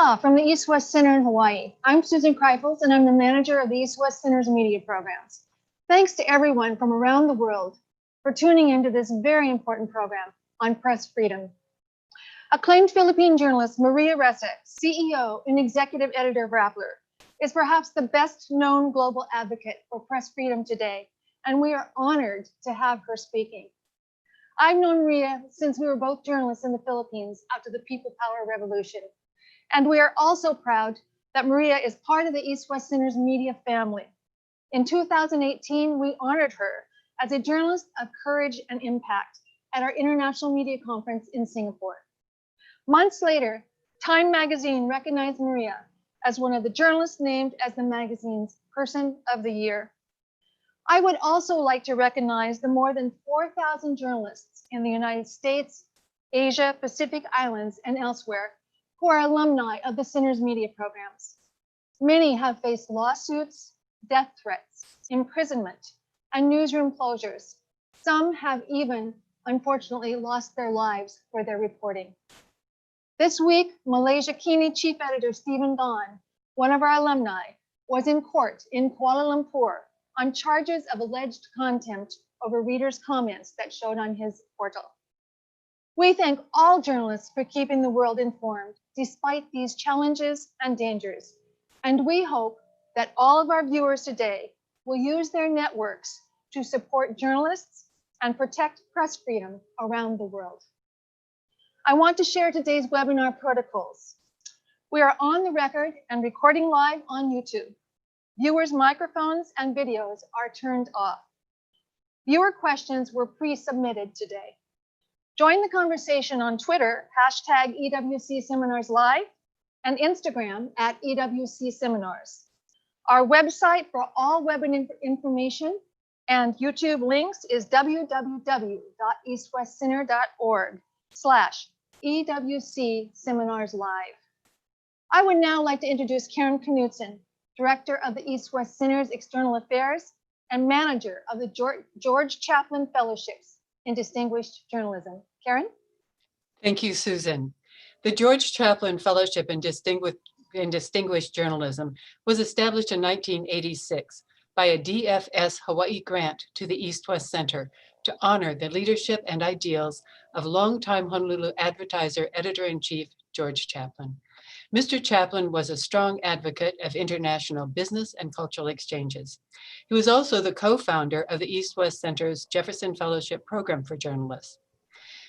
Aloha from the East-West Center in Hawaii. I'm Susan Kreifels, and I'm the manager of the East-West Center's media programs. Thanks to everyone from around the world for tuning into this very important program on press freedom. Acclaimed Philippine journalist Maria Ressa, CEO and executive editor of Rappler, is perhaps the best known global advocate for press freedom today, and we are honored to have her speaking. I've known Maria since we were both journalists in the Philippines after the People Power Revolution. And we are also proud that Maria is part of the East-West Center's media family. In 2018, we honored her as a journalist of courage and impact at our International Media Conference in Singapore. Months later, Time magazine recognized Maria as one of the journalists named as the magazine's Person of the Year. I would also like to recognize the more than 4,000 journalists in the United States, Asia, Pacific Islands, and elsewhere who are alumni of the Center's media programs. Many have faced lawsuits, death threats, imprisonment, and newsroom closures. Some have even, unfortunately, lost their lives for their reporting. This week, Malaysia Kini Chief Editor Stephen Don, one of our alumni, was in court in Kuala Lumpur on charges of alleged contempt over readers' comments that showed on his portal. We thank all journalists for keeping the world informed despite these challenges and dangers. And we hope that all of our viewers today will use their networks to support journalists and protect press freedom around the world. I want to share today's webinar protocols. We are on the record and recording live on YouTube. Viewers' microphones and videos are turned off. Viewer questions were pre-submitted today. Join the conversation on Twitter, #EWCSeminarsLive, and Instagram @EWCSeminars. Our website for all webinar information and YouTube links is www.eastwestcenter.org/EWCSeminarsLive. I would now like to introduce Karen Knutson, Director of the East-West Center's External Affairs and Manager of the George Chaplin Fellowships in Distinguished Journalism. Karen? Thank you, Susan. The George Chaplin Fellowship in Distinguished Journalism was established in 1986 by a DFS Hawaii grant to the East-West Center to honor the leadership and ideals of longtime Honolulu Advertiser Editor-in-Chief George Chaplin. Mr. Chaplin was a strong advocate of international business and cultural exchanges. He was also the co-founder of the East-West Center's Jefferson Fellowship Program for Journalists.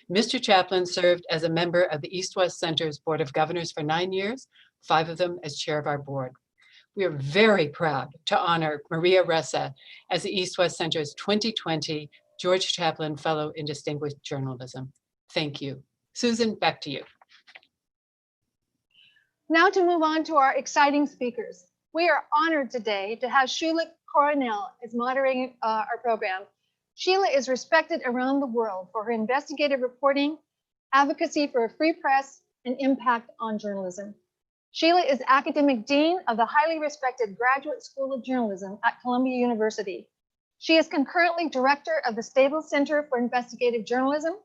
Mr. Chaplin served as a member of the East-West Center's Board of Governors for 9 years, 5 of them as chair of our board. We are very proud to honor Maria Ressa as the East-West Center's 2020 George Chaplin Fellow in Distinguished Journalism. Thank you. Susan, back to you. Now to move on to our exciting speakers. We are honored today to have Sheila Coronel as moderating our program. Sheila is respected around the world for her investigative reporting, advocacy for a free press, and impact on journalism. Sheila is Academic Dean of the highly respected Graduate School of Journalism at Columbia University. She is concurrently Director of the Stable Center for Investigative Journalism,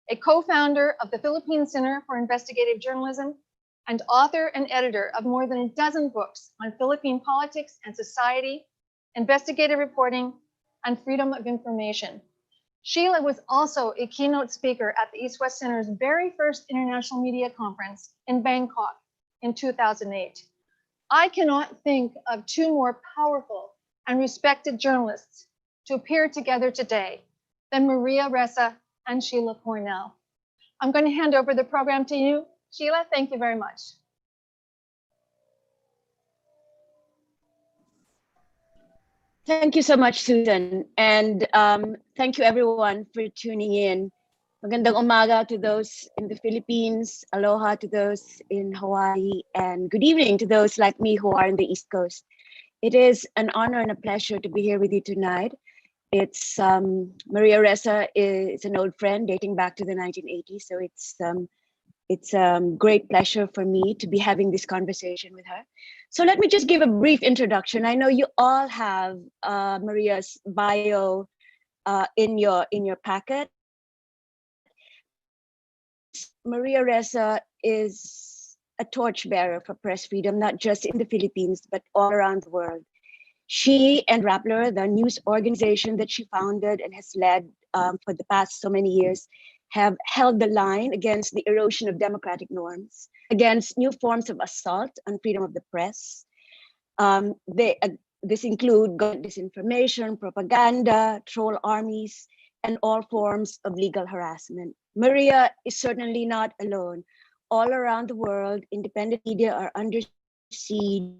a co-founder of the Philippines Center for Investigative Journalism, and author and editor of more than a dozen books on Philippine politics and society, investigative reporting, and freedom of information. Sheila was also a keynote speaker at the East-West Center's very first International Media Conference in Bangkok in 2008. I cannot think of two more powerful and respected journalists to appear together today than Maria Ressa and Sheila Coronel. I'm going to hand over the program to you. Sheila, thank you very much. Thank you so much, Susan. And thank you everyone for tuning in. Magandang umaga to those in the Philippines, aloha to those in Hawaii, and good evening to those like me who are in the East Coast. It is an honor and a pleasure to be here with you tonight. It's Maria Ressa is an old friend dating back to the 1980s, so it's a great pleasure for me to be having this conversation with her. So let me just give a brief introduction. I know you all have Maria's bio in your packet. Maria Ressa is a torchbearer for press freedom, not just in the Philippines, but all around the world. She and Rappler, the news organization that she founded and has led for the past so many years, have held the line against the erosion of democratic norms, against new forms of assault on freedom of the press. This include disinformation, propaganda, troll armies, and all forms of legal harassment. Maria is certainly not alone. All around the world, independent media are under siege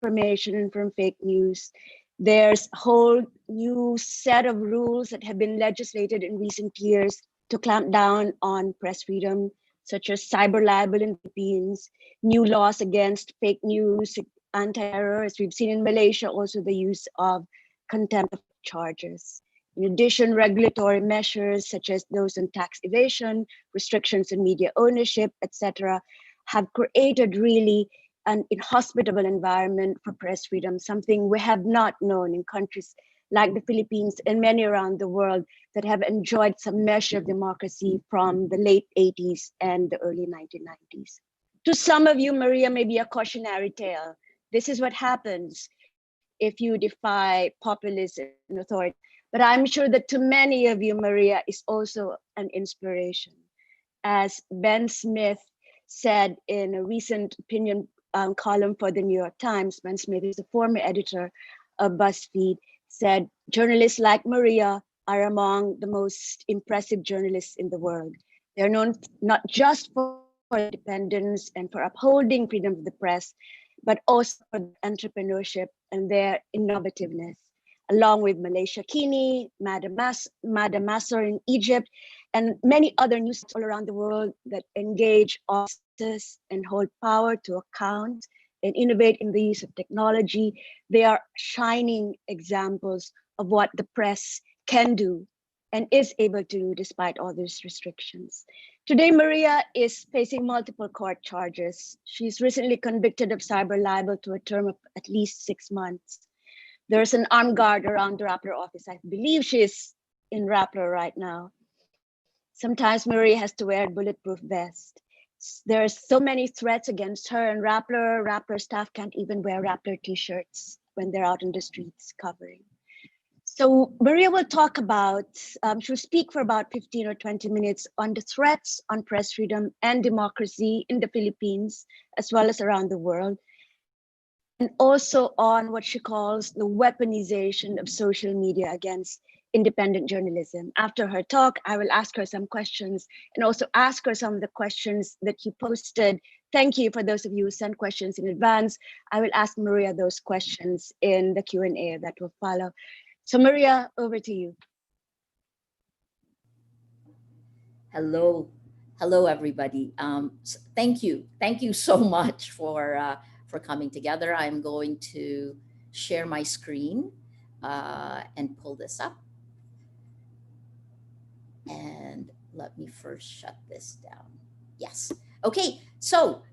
information from fake news. There's a whole new set of rules that have been legislated in recent years to clamp down on press freedom, such as cyber libel in the Philippines, new laws against fake news, anti-terror, as we've seen in Malaysia, also the use of contempt of charges. In addition, regulatory measures such as those on tax evasion, restrictions on media ownership, etc., have created really an inhospitable environment for press freedom, something we have not known in countries like the Philippines and many around the world that have enjoyed some measure of democracy from the late 80s and the early 1990s. To some of you, Maria may be a cautionary tale. This is what happens if you defy populism and authority. But I'm sure that to many of you, Maria is also an inspiration. As Ben Smith said in a recent opinion column for the New York Times, Ben Smith is the former editor of BuzzFeed, said, journalists like Maria are among the most impressive journalists in the world. They're known not just for independence and for upholding freedom of the press, but also for entrepreneurship and their innovativeness, along with Malaysia Kini, Madam Masor in Egypt, and many other news all around the world that engage officers and hold power to account and innovate in the use of technology. They are shining examples of what the press can do and is able to do despite all these restrictions. Today, Maria is facing multiple court charges. She's recently convicted of cyber libel to a term of at least 6 months. There's an armed guard around the Rappler office. I believe she's in Rappler right now. Sometimes Maria has to wear a bulletproof vest. There are so many threats against her, and Rappler staff can't even wear Rappler t-shirts when they're out in the streets covering. So Maria will talk about, she'll speak for about 15 or 20 minutes on the threats on press freedom and democracy in the Philippines, as well as around the world, and also on what she calls the weaponization of social media against independent journalism. After her talk, I will ask her some questions and also ask her some of the questions that you posted. Thank you for those of you who sent questions in advance. I will ask Maria those questions in the Q&A that will follow. So Maria, over to you. Hello, everybody. Thank you so much for coming together. I'm going to share my screen and pull this up. And let me first shut this down. Yes. Okay. So,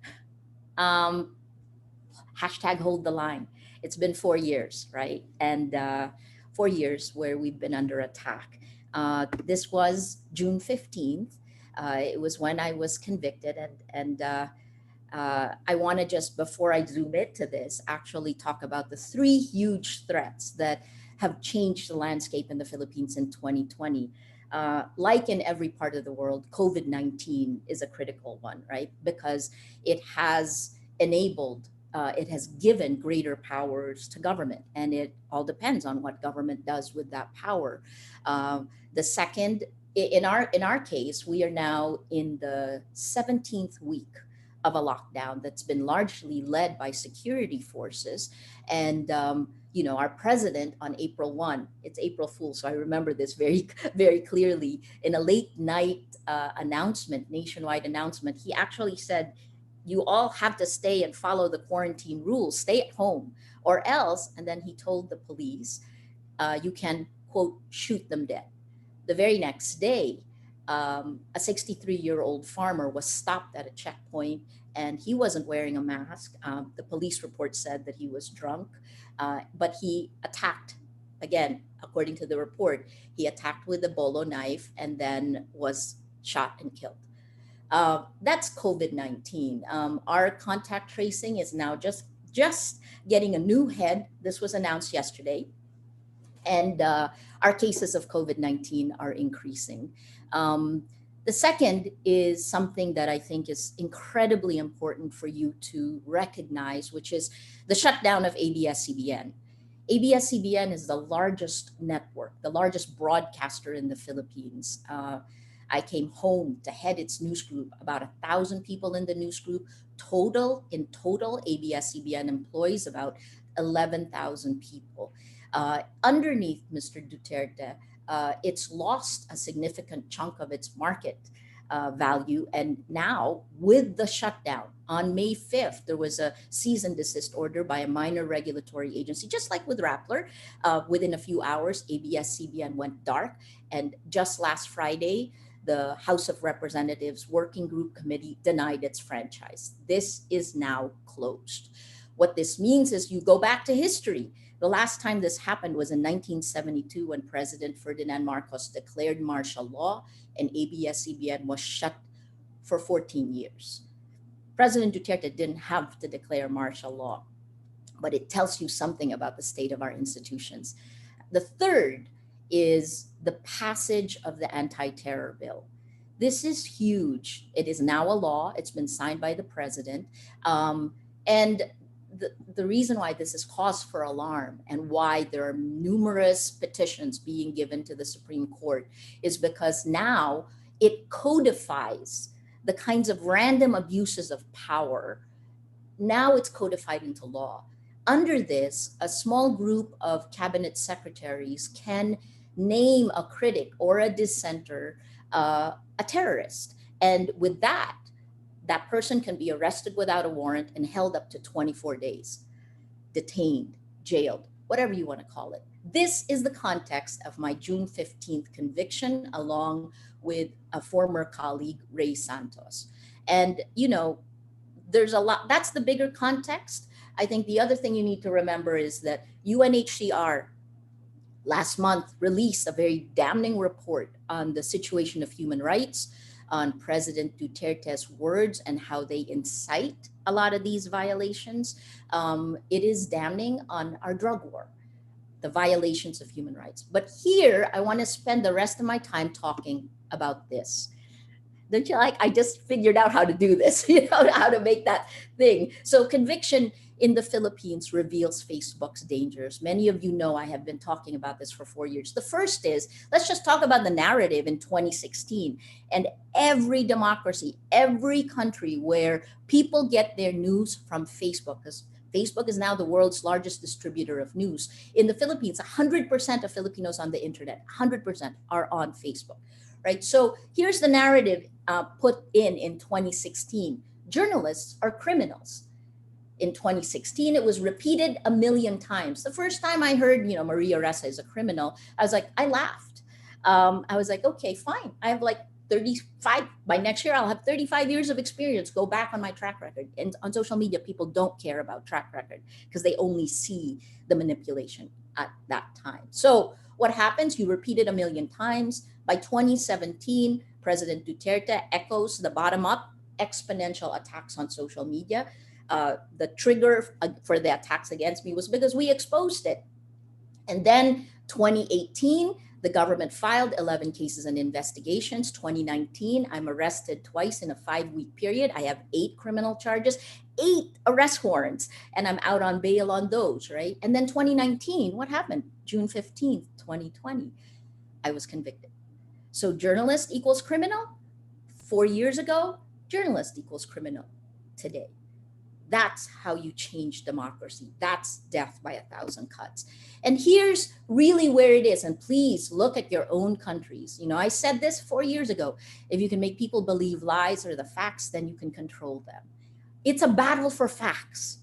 hashtag hold the line. It's been 4 years, right? And 4 years where we've been under attack. This was June 15th. It was when I was convicted, and I want to just, before I zoom into this, actually talk about the 3 huge threats that have changed the landscape in the Philippines in 2020. Like in every part of the world, COVID-19 is a critical one, right? Because it has enabled, it has given greater powers to government, and it all depends on what government does with that power. The second, in our case, we are now in the 17th week of a lockdown that's been largely led by security forces. And our president on April 1, it's April Fool, so I remember this very, very clearly. In a late night announcement, nationwide announcement, he actually said, you all have to stay and follow the quarantine rules, stay at home, or else, and then he told the police, you can, quote, shoot them dead. The very next day, a 63-year-old farmer was stopped at a checkpoint, and he wasn't wearing a mask. The police report said that he was drunk, but he attacked. Again, according to the report, he attacked with a bolo knife and then was shot and killed. That's COVID-19. Our contact tracing is now just getting a new head. This was announced yesterday. And our cases of COVID-19 are increasing. The second is something that I think is incredibly important for you to recognize, which is the shutdown of ABS-CBN. ABS-CBN is the largest network, the largest broadcaster in the Philippines. I came home to head its news group, about 1,000 people in the news group. In total, ABS-CBN employs about 11,000 people. Underneath Mr. Duterte, it's lost a significant chunk of its market value. And now, with the shutdown, on May 5th, there was a cease and desist order by a minor regulatory agency, just like with Rappler. Within a few hours, ABS-CBN went dark. And just last Friday, the House of Representatives Working Group Committee denied its franchise. This is now closed. What this means is you go back to history. The last time this happened was in 1972 when President Ferdinand Marcos declared martial law and ABS-CBN was shut for 14 years. President Duterte didn't have to declare martial law, but it tells you something about the state of our institutions. The third is the passage of the anti-terror bill. This is huge. It is now a law. It's been signed by the president. And the reason why this is cause for alarm and why there are numerous petitions being given to the Supreme Court is because now it codifies the kinds of random abuses of power. Now it's codified into law. Under this, a small group of cabinet secretaries can name a critic or a dissenter a terrorist. And with that person can be arrested without a warrant and held up to 24 days, detained, jailed, whatever you want to call it. This is the context of my June 15th conviction, along with a former colleague, Ray Santos. And, you know, there's a lot, that's the bigger context. I think the other thing you need to remember is that UNHCR last month released a very damning report on the situation of human rights, on President Duterte's words and how they incite a lot of these violations. It is damning on our drug war, the violations of human rights. But here, I want to spend the rest of my time talking about this. Don't you like, I just figured out how to do this, you know, how to make that thing. So conviction in the Philippines reveals Facebook's dangers. Many of you know I have been talking about this for 4 years. The first is, let's just talk about the narrative in 2016. And every democracy, every country where people get their news from Facebook, because Facebook is now the world's largest distributor of news. In the Philippines, 100% of Filipinos on the internet, 100% are on Facebook, right? So here's the narrative put in 2016. Journalists are criminals. In 2016, it was repeated 1 million times. The first time I heard, you know, Maria Ressa is a criminal, I was like, I laughed. I was like, okay, fine. I have like 35, by next year, I'll have 35 years of experience. Go back on my track record. And on social media, people don't care about track record because they only see the manipulation at that time. So what happens? You repeat it 1 million times. By 2017, President Duterte echoes the bottom-up exponential attacks on social media. The trigger for the attacks against me was because we exposed it. And then 2018, the government filed 11 cases and investigations. 2019, I'm arrested twice in a 5-week period. I have 8 criminal charges, 8 arrest warrants, and I'm out on bail on those, right? And then 2019, what happened? June 15th, 2020, I was convicted. So journalist equals criminal. 4 years ago, journalist equals criminal today. That's how you change democracy. That's death by 1,000 cuts. And here's really where it is. And please look at your own countries. You know, I said this 4 years ago. If you can make people believe lies or the facts, then you can control them. It's a battle for facts,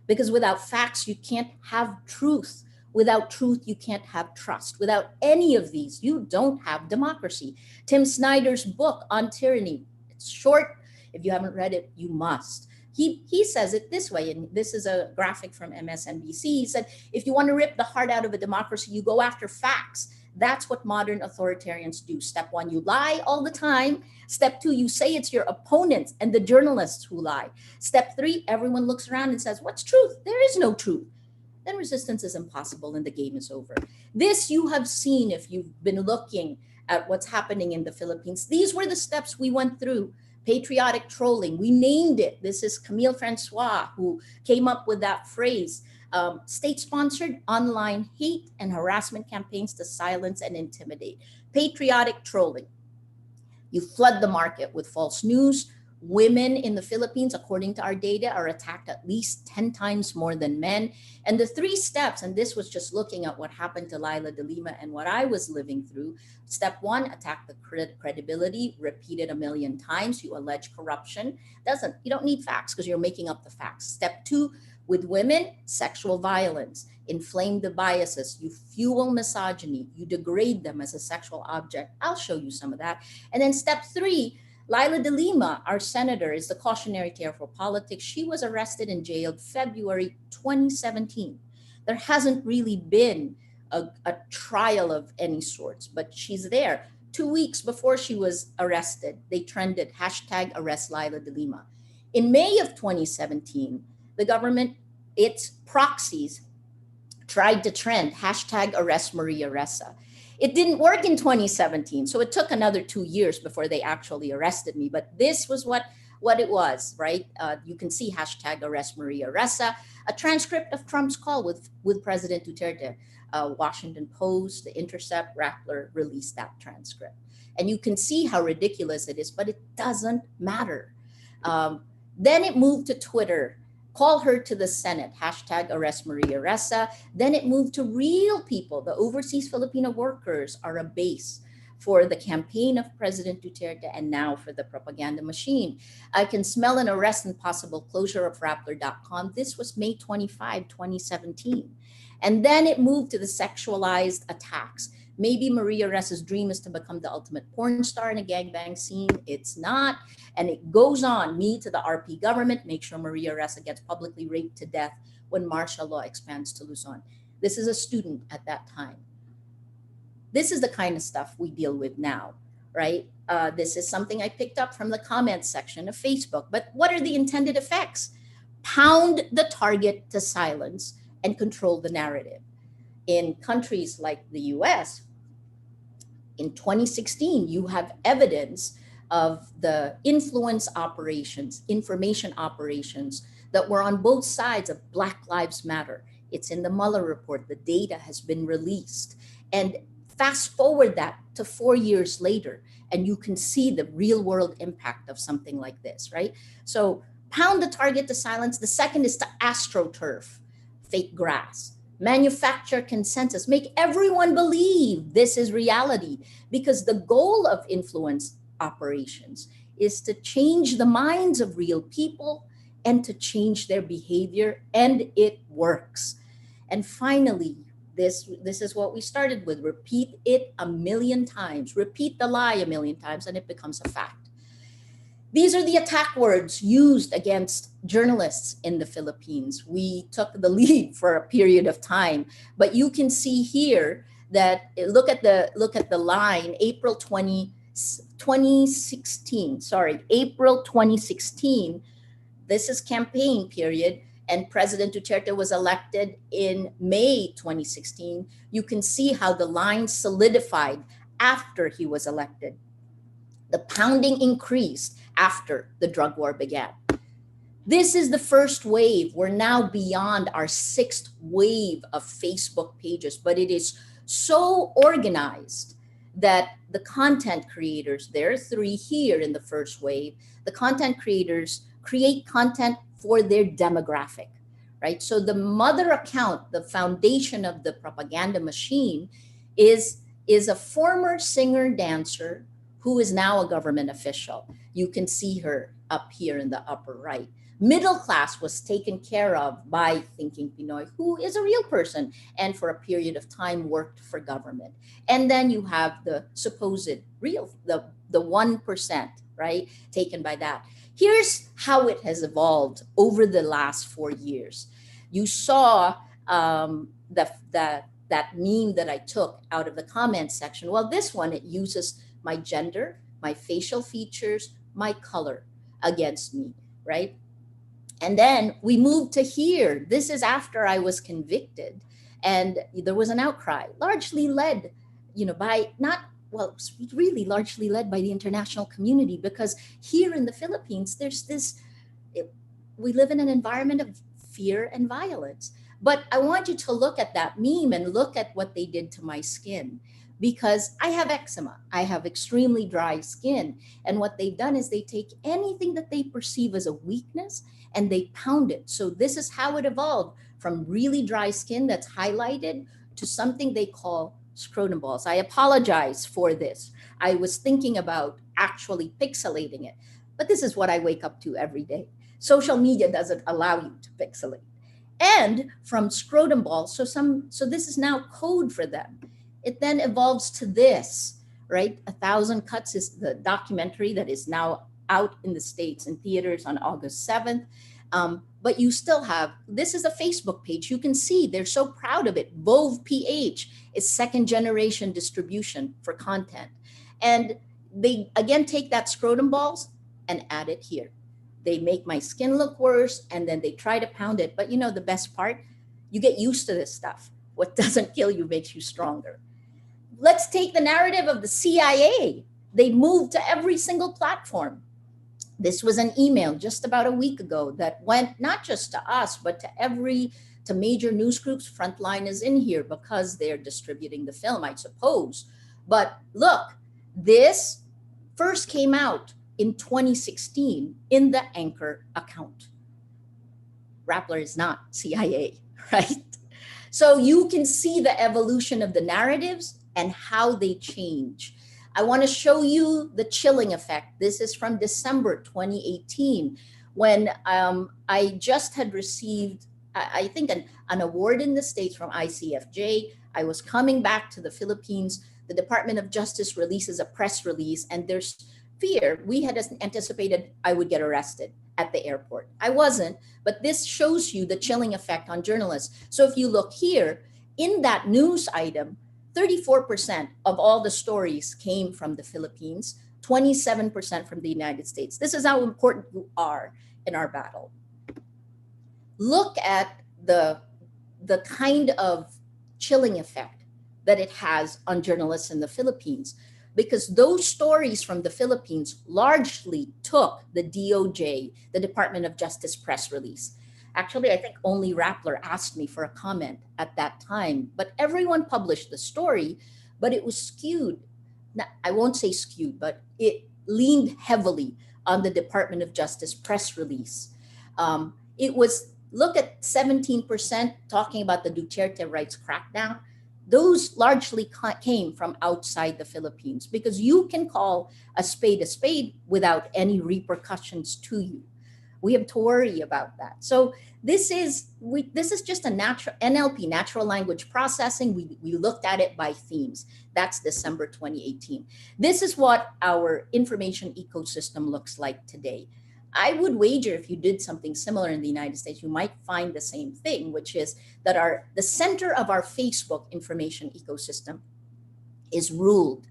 because without facts, you can't have truth. Without truth, you can't have trust. Without any of these, you don't have democracy. Tim Snyder's book on tyranny, it's short. If you haven't read it, you must. He says it this way, and this is a graphic from MSNBC. He said, if you want to rip the heart out of a democracy, you go after facts. That's what modern authoritarians do. Step one, you lie all the time. Step two, you say it's your opponents and the journalists who lie. Step three, everyone looks around and says, what's truth? There is no truth. Then resistance is impossible and the game is over. This you have seen if you've been looking at what's happening in the Philippines. These were the steps we went through. Patriotic trolling, we named it. This is Camille Francois who came up with that phrase. State-sponsored online hate and harassment campaigns to silence and intimidate. Patriotic trolling. You flood the market with false news. Women in the Philippines, according to our data, are attacked at least 10 times more than men. And the three steps, and this was just looking at what happened to Laila de Lima and what I was living through. Step one, attack the credibility, repeat it a million times. You allege corruption. You don't need facts because you're making up the facts. Step two, with women, sexual violence, inflame the biases, you fuel misogyny, you degrade them as a sexual object. I'll show you some of that. And then step three, Laila de Lima, our senator, is the cautionary tale for politics. She was arrested and jailed February 2017. There hasn't really been a trial of any sorts, but she's there. 2 weeks before she was arrested, they trended hashtag arrest Laila de Lima. In May of 2017, the government, its proxies, tried to trend hashtag arrest Maria Ressa. It didn't work in 2017, so it took another 2 years before they actually arrested me. But this was what it was, right? You can see hashtag arrest Maria Ressa, a transcript of Trump's call with President Duterte. Washington Post, The Intercept, Rappler released that transcript. And you can see how ridiculous it is, but it doesn't matter. Then it moved to Twitter. Call her to the Senate, hashtag arrest Maria Ressa. Then it moved to real people. The overseas Filipino workers are a base for the campaign of President Duterte and now for the propaganda machine. I can smell an arrest and possible closure of Rappler.com. This was May 25, 2017. And then it moved to the sexualized attacks. Maybe Maria Ressa's dream is to become the ultimate porn star in a gangbang scene. It's not. And it goes on, me to the RP government, make sure Maria Ressa gets publicly raped to death when martial law expands to Luzon. This is a student at that time. This is the kind of stuff we deal with now, right? This is something I picked up from the comments section of Facebook. But what are the intended effects? Pound the target to silence and control the narrative. In countries like the US, in 2016, you have evidence of the influence operations, information operations that were on both sides of Black Lives Matter. It's in the Mueller report. The data has been released. And fast forward that to 4 years later, and you can see the real world impact of something like this, right? So pound the target to silence. The second is to astroturf, fake grass. Manufacture consensus, make everyone believe this is reality, because the goal of influence operations is to change the minds of real people and to change their behavior, and it works. And finally, this is what we started with. Repeat it a million times, repeat the lie a million times, and it becomes a fact. These are the attack words used against journalists in the Philippines. We took the lead for a period of time, but you can see here that look at the line, April 2016. April 2016. This is campaign period, and President Duterte was elected in May 2016. You can see how the line solidified after he was elected. The pounding increased after the drug war began. This is the first wave. We're now beyond our sixth wave of Facebook pages, but it is so organized that the content creators, there are 3 here in the first wave, the content creators create content for their demographic, right? So the mother account, the foundation of the propaganda machine, is a former singer-dancer who is now a government official. You can see her up here in the upper right. Middle class was taken care of by Thinking Pinoy, who is a real person and for a period of time worked for government. And then you have the supposed real, the 1%, right, taken by that. Here's how it has evolved over the last 4 years. You saw the that meme that I took out of the comments section. Well, this one, it uses my gender, my facial features, my color against me, right? And then we moved to here. This is after I was convicted, and there was an outcry, largely led, by not, well, it was really largely led by the international community, because here in the Philippines, there's this, we live in an environment of fear and violence. But I want you to look at that meme and look at what they did to my skin, because I have eczema. I have extremely dry skin. And what they've done is they take anything that they perceive as a weakness and they pound it. So this is how it evolved from really dry skin that's highlighted to something they call scrotum balls. I apologize for this. I was thinking about actually pixelating it, but this is what I wake up to every day. Social media doesn't allow you to pixelate. And from scrotum balls, so this is now code for them. It then evolves to this, right? 1,000 Cuts is the documentary that is now out in the States in theaters on August 7th. But you still have, this is a Facebook page. You can see they're so proud of it. Vove PH is second generation distribution for content. And they, again, take that scrotum balls and add it here. They make my skin look worse, and then they try to pound it. But the best part, you get used to this stuff. What doesn't kill you makes you stronger. Let's take the narrative of the CIA. They moved to every single platform. This was an email just about a week ago that went not just to us, but to major news groups. Frontline is in here because they're distributing the film, I suppose. But look, this first came out in 2016 in the Anchor account. Rappler is not CIA, right? So you can see the evolution of the narratives and how they change. I want to show you the chilling effect. This is from December 2018, when I just had received, I think, an award in the States from ICFJ. I was coming back to the Philippines. The Department of Justice releases a press release, and there's fear. We had anticipated I would get arrested at the airport. I wasn't, but this shows you the chilling effect on journalists. So if you look here, in that news item, 34% of all the stories came from the Philippines, 27% from the United States. This is how important you are in our battle. Look at the kind of chilling effect that it has on journalists in the Philippines, because those stories from the Philippines largely took the DOJ, the Department of Justice press release. Actually, I think only Rappler asked me for a comment at that time, but everyone published the story, but it was skewed. Now, I won't say skewed, but it leaned heavily on the Department of Justice press release. It was, look at 17% talking about the Duterte rights crackdown. Those largely came from outside the Philippines, because you can call a spade without any repercussions to you. We have to worry about that. So this is just a natural NLP, natural language processing. We looked at it by themes. That's December 2018. This is what our information ecosystem looks like today. I would wager if you did something similar in the United States, you might find the same thing, which is that the center of our Facebook information ecosystem is ruled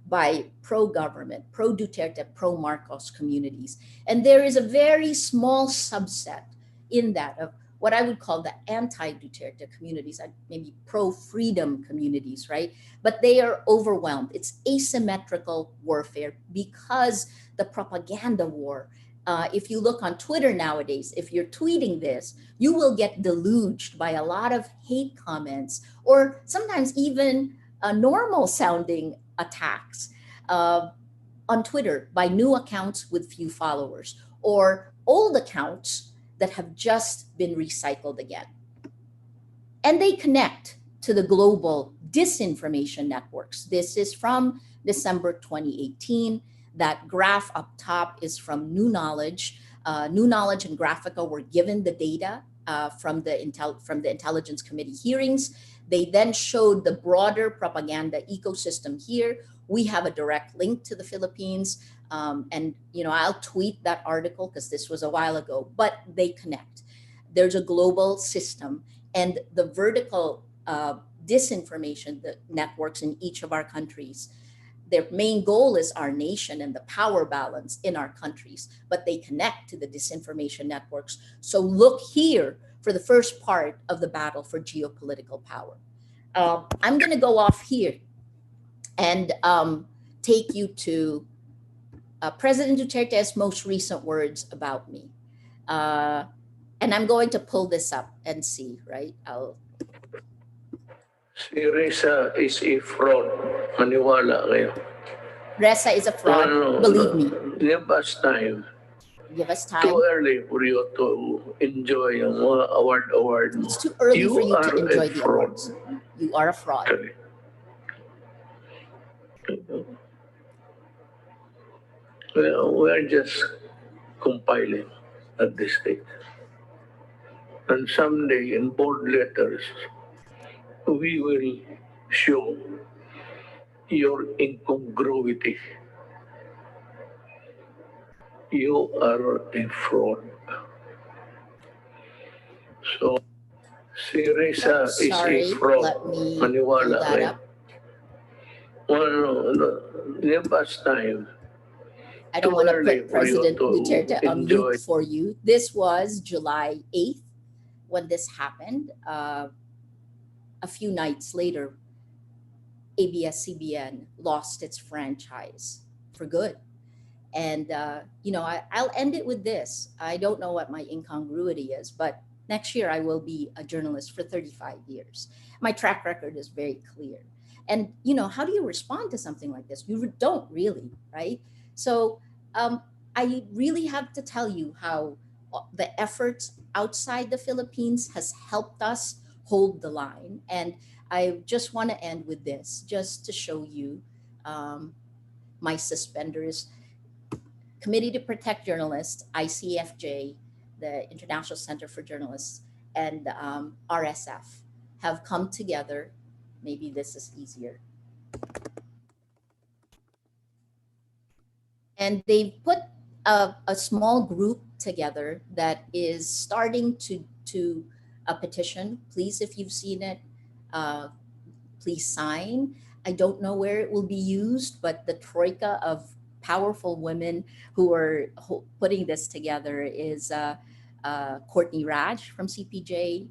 by pro-government, pro-Duterte, pro-Marcos communities. And there is a very small subset in that of what I would call the anti-Duterte communities, maybe pro-freedom communities, right? But they are overwhelmed. It's asymmetrical warfare because the propaganda war, if you look on Twitter nowadays, if you're tweeting this, you will get deluged by a lot of hate comments, or sometimes even normal sounding attacks on Twitter by new accounts with few followers, or old accounts that have just been recycled again. And they connect to the global disinformation networks. This is from December 2018. That graph up top is from New Knowledge. New Knowledge and Graphica were given the data from the Intelligence Committee hearings. They then showed the broader propaganda ecosystem here. We have a direct link to the Philippines. And I'll tweet that article because this was a while ago, but they connect. There's a global system, and the vertical disinformation networks in each of our countries. Their main goal is our nation and the power balance in our countries, but they connect to the disinformation networks. So look here for the first part of the battle for geopolitical power. I'm going to go off here and take you to President Duterte's most recent words about me. And I'm going to pull this up and see, right? Si Ressa is a fraud. Maniwala kayo. Ressa is a fraud, believe me. Give us time. Give us time. Too early for you to enjoy yung mga award. It's too early for you to are enjoy a the fraud. awards. You are a fraud. Okay. We're just compiling at this stage. And someday in bold letters, we will show your incongruity. You are a fraud. So, si Ressa is Sorry, a fraud. let me Maniwala pull that kayo. up. Well, no, give us time. I don't Too want to early put for you President to Duterte on enjoy. loop for you. This was July 8th when this happened. A few nights later, ABS-CBN lost its franchise for good. And, I'll end it with this. I don't know what my incongruity is, but next year I will be a journalist for 35 years. My track record is very clear. And, how do you respond to something like this? You don't really, right? So I really have to tell you how the efforts outside the Philippines has helped us hold the line. And I just want to end with this, just to show you my suspenders. Committee to Protect Journalists, ICFJ, the International Center for Journalists, and RSF have come together. Maybe this is easier. And they've put a small group together that is starting to a petition. Please, if you've seen it, please sign. I don't know where it will be used, but the troika of powerful women who are putting this together is Courtney Raj from CPJ,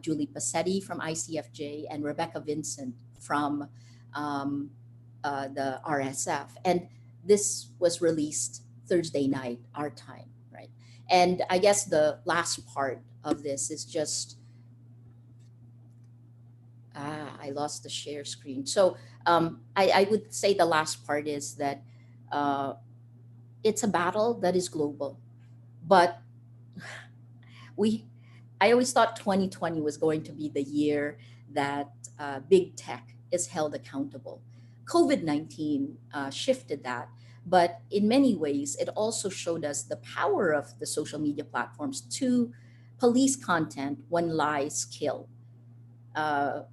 Julie Passetti from ICFJ, and Rebecca Vincent from the RSF. And this was released Thursday night, our time, right? And I guess the last part of this is just, I lost the share screen. So I would say the last part is that it's a battle that is global, but I always thought 2020 was going to be the year that big tech is held accountable. COVID-19 shifted that, but in many ways, it also showed us the power of the social media platforms to police content when lies kill.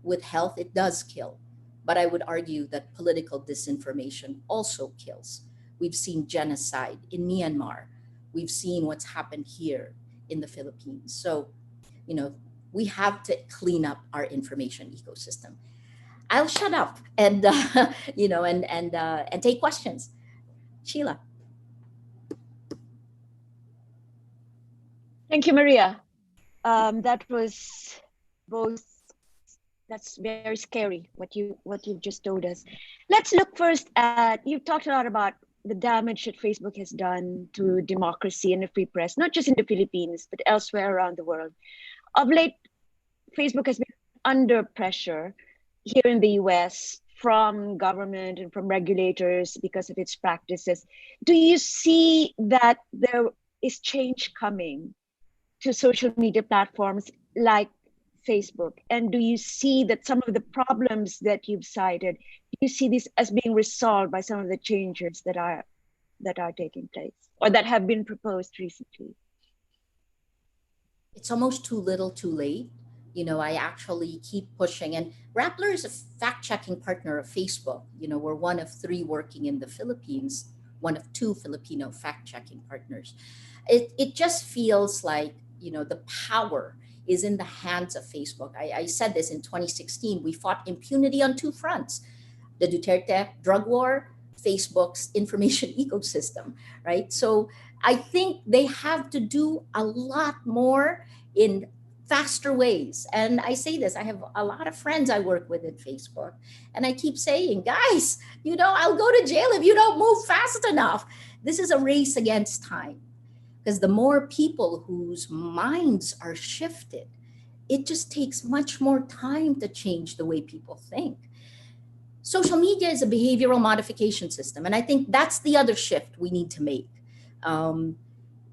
With health, it does kill. But I would argue that political disinformation also kills. We've seen genocide in Myanmar. We've seen what's happened here in the Philippines. So, we have to clean up our information ecosystem. I'll shut up and and take questions. Sheila. Thank you, Maria. That was both. That's very scary what you've just told us. Let's look first at, you've talked a lot about the damage that Facebook has done to democracy and the free press, not just in the Philippines, but elsewhere around the world. Of late, Facebook has been under pressure here in the US from government and from regulators because of its practices. Do you see that there is change coming to social media platforms like Facebook? And do you see that some of the problems that you've cited, do you see this as being resolved by some of the changes that are taking place or that have been proposed recently? It's almost too little too late. I actually keep pushing, and Rappler is a fact-checking partner of Facebook. We're one of 3 working in the Philippines, one of 2 Filipino fact-checking partners. It just feels like, the power is in the hands of Facebook. I said this in 2016. We fought impunity on two fronts: the Duterte drug war, Facebook's information ecosystem, right? So I think they have to do a lot more in faster ways. And I say this, I have a lot of friends I work with at Facebook, and I keep saying, guys, I'll go to jail if you don't move fast enough. This is a race against time, because the more people whose minds are shifted, it just takes much more time to change the way people think. Social media is a behavioral modification system, and I think that's the other shift we need to make.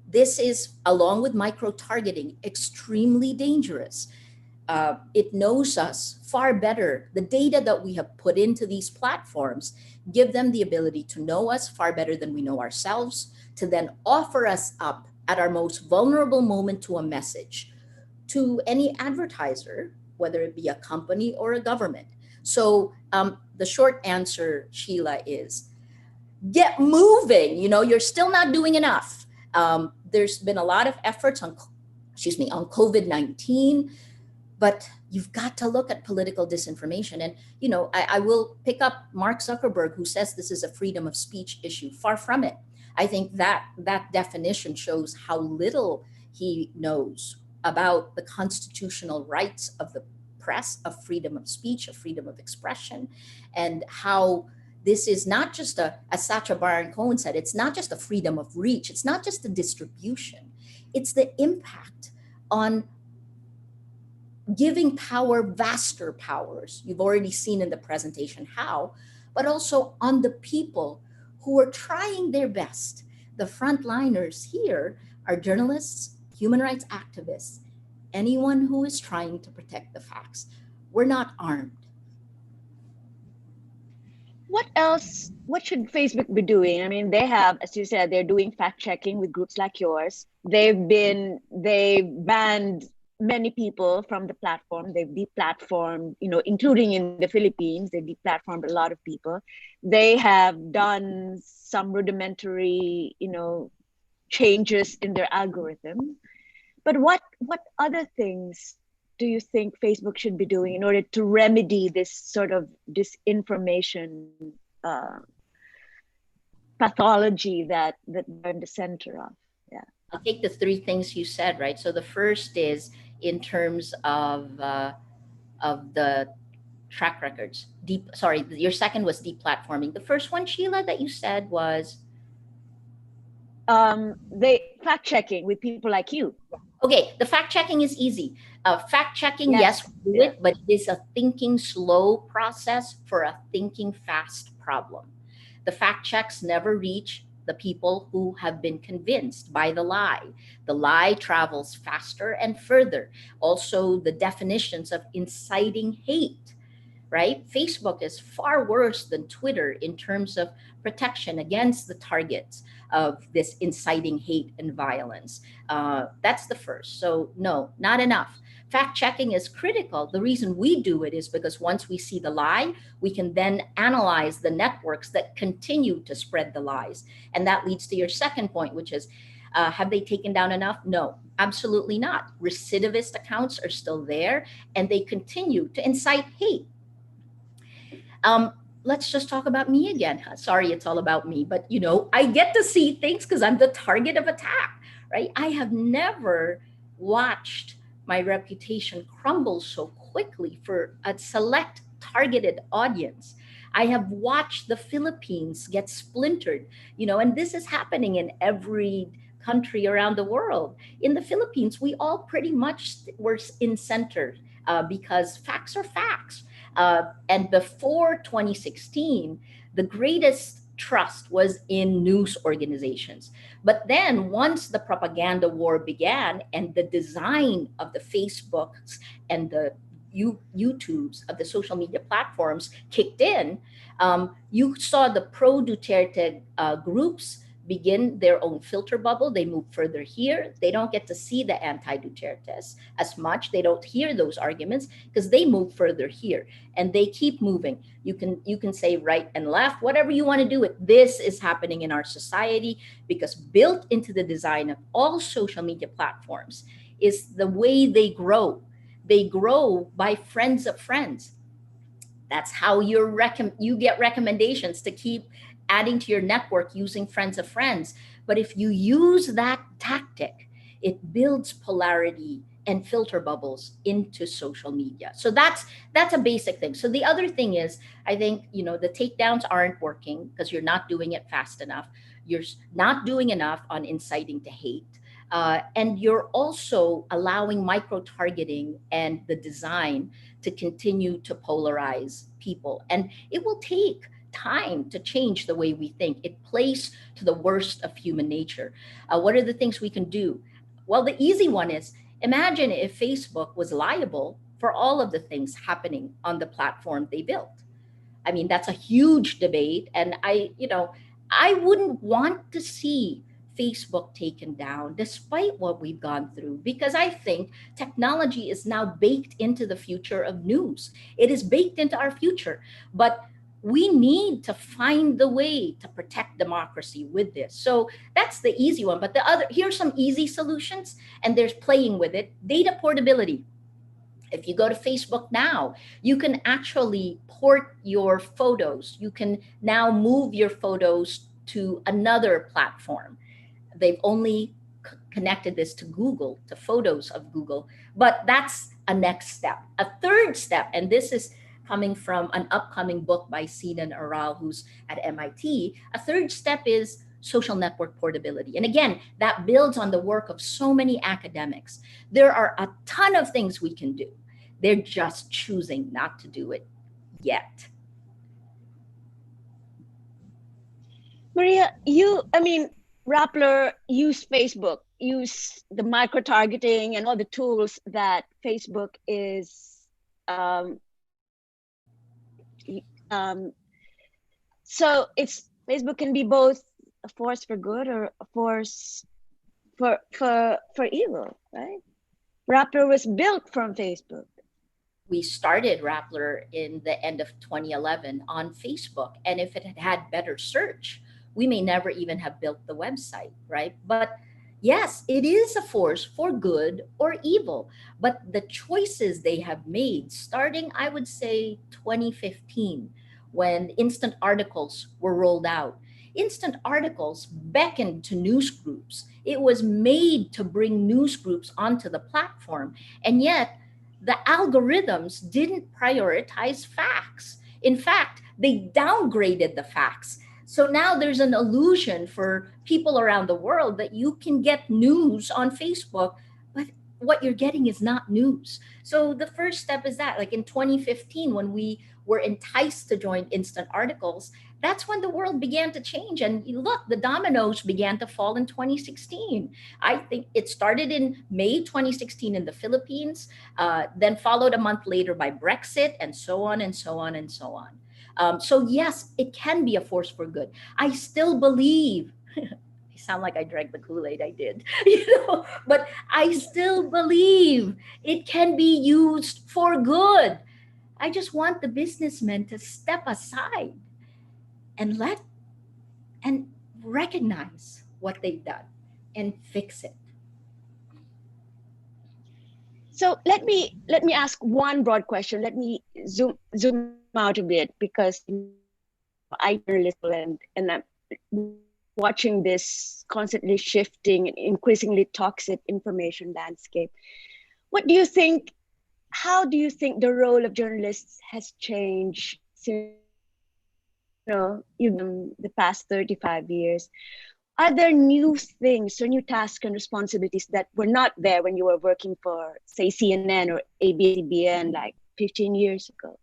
This is, along with micro-targeting, extremely dangerous. It knows us far better. The data that we have put into these platforms give them the ability to know us far better than we know ourselves, to then offer us up at our most vulnerable moment to a message, to any advertiser, whether it be a company or a government. So the short answer, Sheila, is get moving. You're still not doing enough. There's been a lot of efforts on COVID-19, but you've got to look at political disinformation. And, I will pick up Mark Zuckerberg, who says this is a freedom of speech issue. Far from it. I think that definition shows how little he knows about the constitutional rights of the press, of freedom of speech, of freedom of expression, and how this is not just as Sacha Baron Cohen said, it's not just a freedom of reach, it's not just the distribution, it's the impact on giving power, vaster powers. You've already seen in the presentation how, but also on the people who are trying their best. The frontliners here are journalists, human rights activists, anyone who is trying to protect the facts. We're not armed. What else? What should Facebook be doing? I mean, they have, as you said, they're doing fact checking with groups like yours. They banned many people from the platform. They've deplatformed, including in the Philippines, they deplatformed a lot of people. They have done some rudimentary, changes in their algorithm. But what other things do you think Facebook should be doing in order to remedy this sort of disinformation pathology that they're in the center of? Yeah. I'll take the three things you said, right? So the first is in terms of the track records. Your second was deplatforming. The first one, Sheila, that you said was? They fact checking with people like you. Okay, the fact checking is easy. Fact checking, yes, we do it, but it is a thinking slow process for a thinking fast problem. The fact checks never reach the people who have been convinced by the lie. The lie travels faster and further. Also, the definitions of inciting hate, right? Facebook is far worse than Twitter in terms of protection against the targets of this inciting hate and violence. That's the first. So no, not enough. Fact checking is critical. The reason we do it is because once we see the lie, we can then analyze the networks that continue to spread the lies. And that leads to your second point, which is, have they taken down enough? No, absolutely not. Recidivist accounts are still there, and they continue to incite hate. Let's just talk about me again. Sorry, it's all about me, but I get to see things because I'm the target of attack, right? I have never watched my reputation crumble so quickly for a select targeted audience. I have watched the Philippines get splintered, and this is happening in every country around the world. In the Philippines, we all pretty much were in center because facts are facts. And before 2016, the greatest trust was in news organizations. But then once the propaganda war began and the design of the Facebooks and the YouTubes of the social media platforms kicked in, you saw the pro-Duterte groups begin their own filter bubble. They move further here. They don't get to see the anti-Dutertes as much. They don't hear those arguments because they move further here, and they keep moving. You can say right and left, whatever you want to do it. This is happening in our society because built into the design of all social media platforms is the way they grow. They grow by friends of friends. That's how you get recommendations to keep adding to your network using friends of friends. But if you use that tactic, it builds polarity and filter bubbles into social media. So that's a basic thing. So the other thing is, I think, the takedowns aren't working because you're not doing it fast enough. You're not doing enough on inciting to hate. And you're also allowing micro targeting and the design to continue to polarize people. And it will take time to change the way we think. It plays to the worst of human nature. What are the things we can do? Well, the easy one is, imagine if Facebook was liable for all of the things happening on the platform they built. I mean, that's a huge debate. And I wouldn't want to see Facebook taken down despite what we've gone through, because I think technology is now baked into the future of news. It is baked into our future. But we need to find the way to protect democracy with this. So that's the easy one. But here's some easy solutions, and there's playing with it. Data portability. If you go to Facebook now, you can actually port your photos. You can now move your photos to another platform. They've only connected this to Google, to photos of Google, but that's a next step. A third step, and this is coming from an upcoming book by Sinan Aral, who's at MIT. A third step is social network portability. And again, that builds on the work of so many academics. There are a ton of things we can do. They're just choosing not to do it yet. Maria, Rappler use Facebook, use the micro-targeting and all the tools that Facebook is so Facebook can be both a force for good or a force for evil, right? Rappler was built from Facebook. We started Rappler in the end of 2011 on Facebook. And if it had had better search, we may never even have built the website, right? But yes, it is a force for good or evil. But the choices they have made, starting, I would say, 2015, when instant articles were rolled out, instant articles beckoned to news groups. It was made to bring news groups onto the platform. And yet, the algorithms didn't prioritize facts. In fact, they downgraded the facts. So now there's an illusion for people around the world that you can get news on Facebook, but what you're getting is not news. So the first step is that, like in 2015, when we were enticed to join instant articles, that's when the world began to change. And look, the dominoes began to fall in 2016. I think it started in May 2016 in the Philippines, then followed a month later by Brexit, and so on and so on and so on. So yes, it can be a force for good. I still believe, I sound like I drank the Kool-Aid, I did, but I still believe it can be used for good. I just want the businessmen to step aside and recognize what they've done and fix it. So let me ask one broad question. Let me zoom out a bit, because I journalist and I'm watching this constantly shifting and increasingly toxic information landscape. What do you think? How do you think the role of journalists has changed since even the past 35 years? Are there new things or new tasks and responsibilities that were not there when you were working for, say, CNN or ABS-CBN like 15 years ago?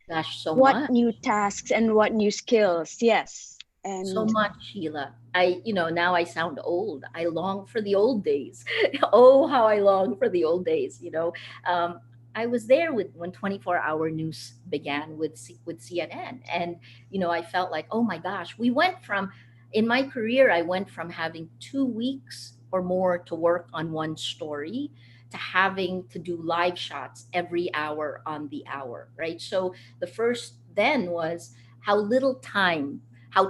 Gosh, so what much. new tasks and what new skills? Yes. And so much, Sheila. Now I sound old. I long for the old days. Oh, how I long for the old days. I was there when 24-hour news began with CNN, and I felt like, oh my gosh, we went from, in my career, I went from having 2 weeks or more to work on one story to having to do live shots every hour on the hour, right? So the first then was how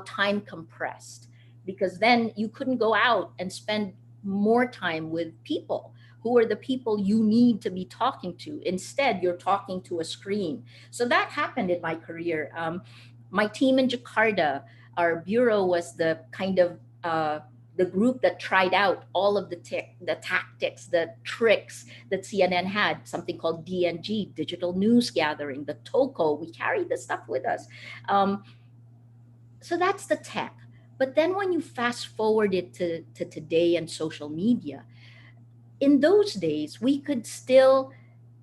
time compressed, because then you couldn't go out and spend more time with people. Who are the people you need to be talking to? Instead, you're talking to a screen. So that happened in my career. My team in Jakarta, our bureau was the kind of the group that tried out all of the tactics, the tricks that CNN had, something called DNG, digital news gathering, the TOCO. We carried this stuff with us. So that's the tech. But then when you fast forward it to today and social media, in those days, we could still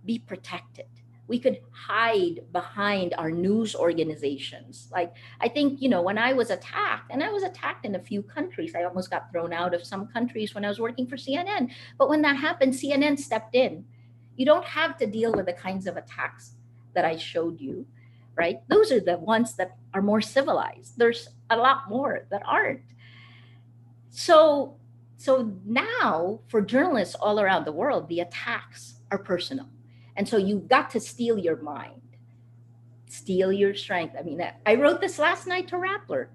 be protected. We could hide behind our news organizations. Like, I think, when I was attacked, and I was attacked in a few countries, I almost got thrown out of some countries when I was working for CNN. But when that happened, CNN stepped in. You don't have to deal with the kinds of attacks that I showed you, right? Those are the ones that are more civilized. There's a lot more that aren't. So now for journalists all around the world, the attacks are personal. And so you've got to steel your mind, steel your strength. I mean, I wrote this last night to Rappler.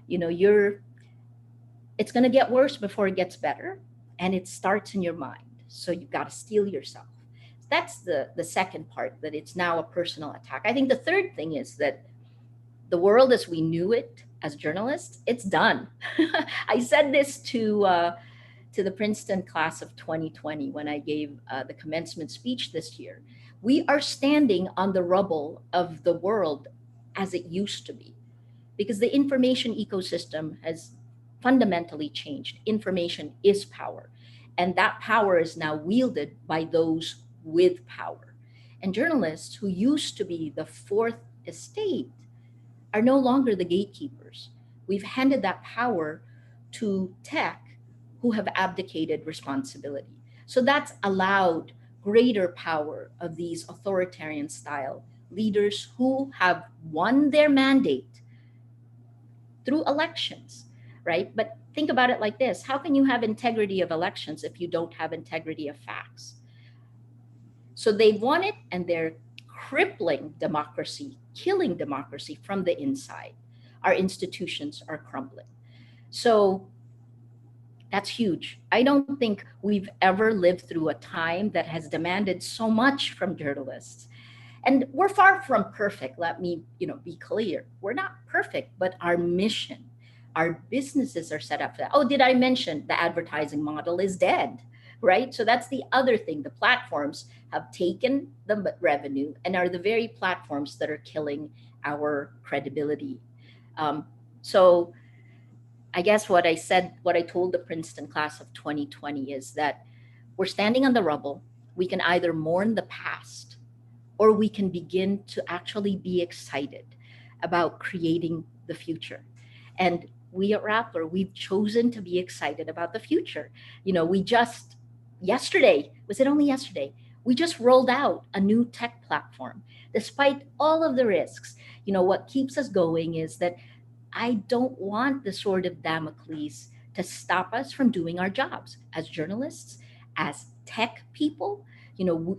It's going to get worse before it gets better. And it starts in your mind. So you've got to steel yourself. That's the second part, that it's now a personal attack. I think the third thing is that the world as we knew it as journalists, it's done. I said this to the Princeton class of 2020 when I gave the commencement speech this year. We are standing on the rubble of the world as it used to be, because the information ecosystem has fundamentally changed. Information is power, and that power is now wielded by those with power. And journalists who used to be the fourth estate are no longer the gatekeepers. We've handed that power to tech, who have abdicated responsibility. So that's allowed greater power of these authoritarian style leaders who have won their mandate through elections, right? But think about it like this. How can you have integrity of elections if you don't have integrity of facts? So they've won it, and they're crippling democracy, killing democracy from the inside. Our institutions are crumbling. So that's huge. I don't think we've ever lived through a time that has demanded so much from journalists. And we're far from perfect. Let me, be clear. We're not perfect, but our mission, our businesses are set up for that. Oh, did I mention the advertising model is dead, right? So that's the other thing. The platforms have taken the revenue and are the very platforms that are killing our credibility. So I guess what I told the Princeton class of 2020 is that we're standing on the rubble. We can either mourn the past, or we can begin to actually be excited about creating the future. And we at Rappler, we've chosen to be excited about the future. We just, was it only yesterday? We just rolled out a new tech platform. Despite all of the risks, what keeps us going is that I don't want the sword of Damocles to stop us from doing our jobs as journalists, as tech people.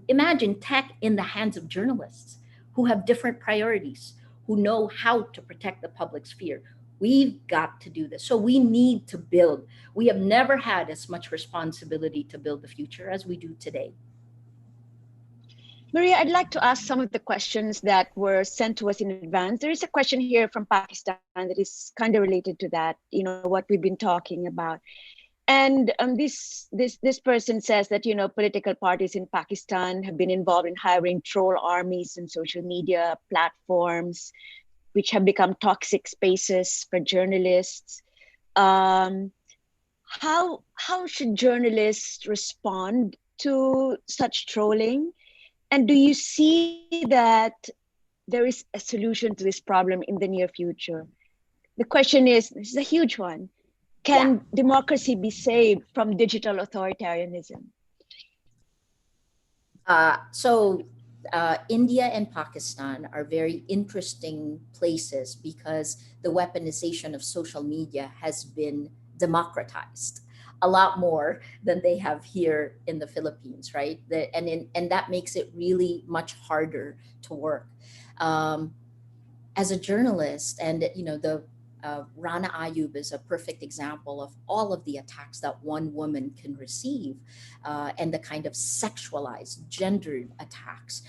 Imagine tech in the hands of journalists who have different priorities, who know how to protect the public sphere. We've got to do this. So we need to build. We have never had as much responsibility to build the future as we do today. Maria, I'd like to ask some of the questions that were sent to us in advance. There is a question here from Pakistan that is kind of related to that, what we've been talking about. And this person says that, political parties in Pakistan have been involved in hiring troll armies and social media platforms, which have become toxic spaces for journalists. How should journalists respond to such trolling? And do you see that there is a solution to this problem in the near future? The question is, this is a huge one. Can democracy be saved from digital authoritarianism? India and Pakistan are very interesting places because the weaponization of social media has been democratized a lot more than they have here in the Philippines, right? And that makes it really much harder to work. As a journalist, and Rana Ayub is a perfect example of all of the attacks that one woman can receive, and the kind of sexualized, gendered attacks.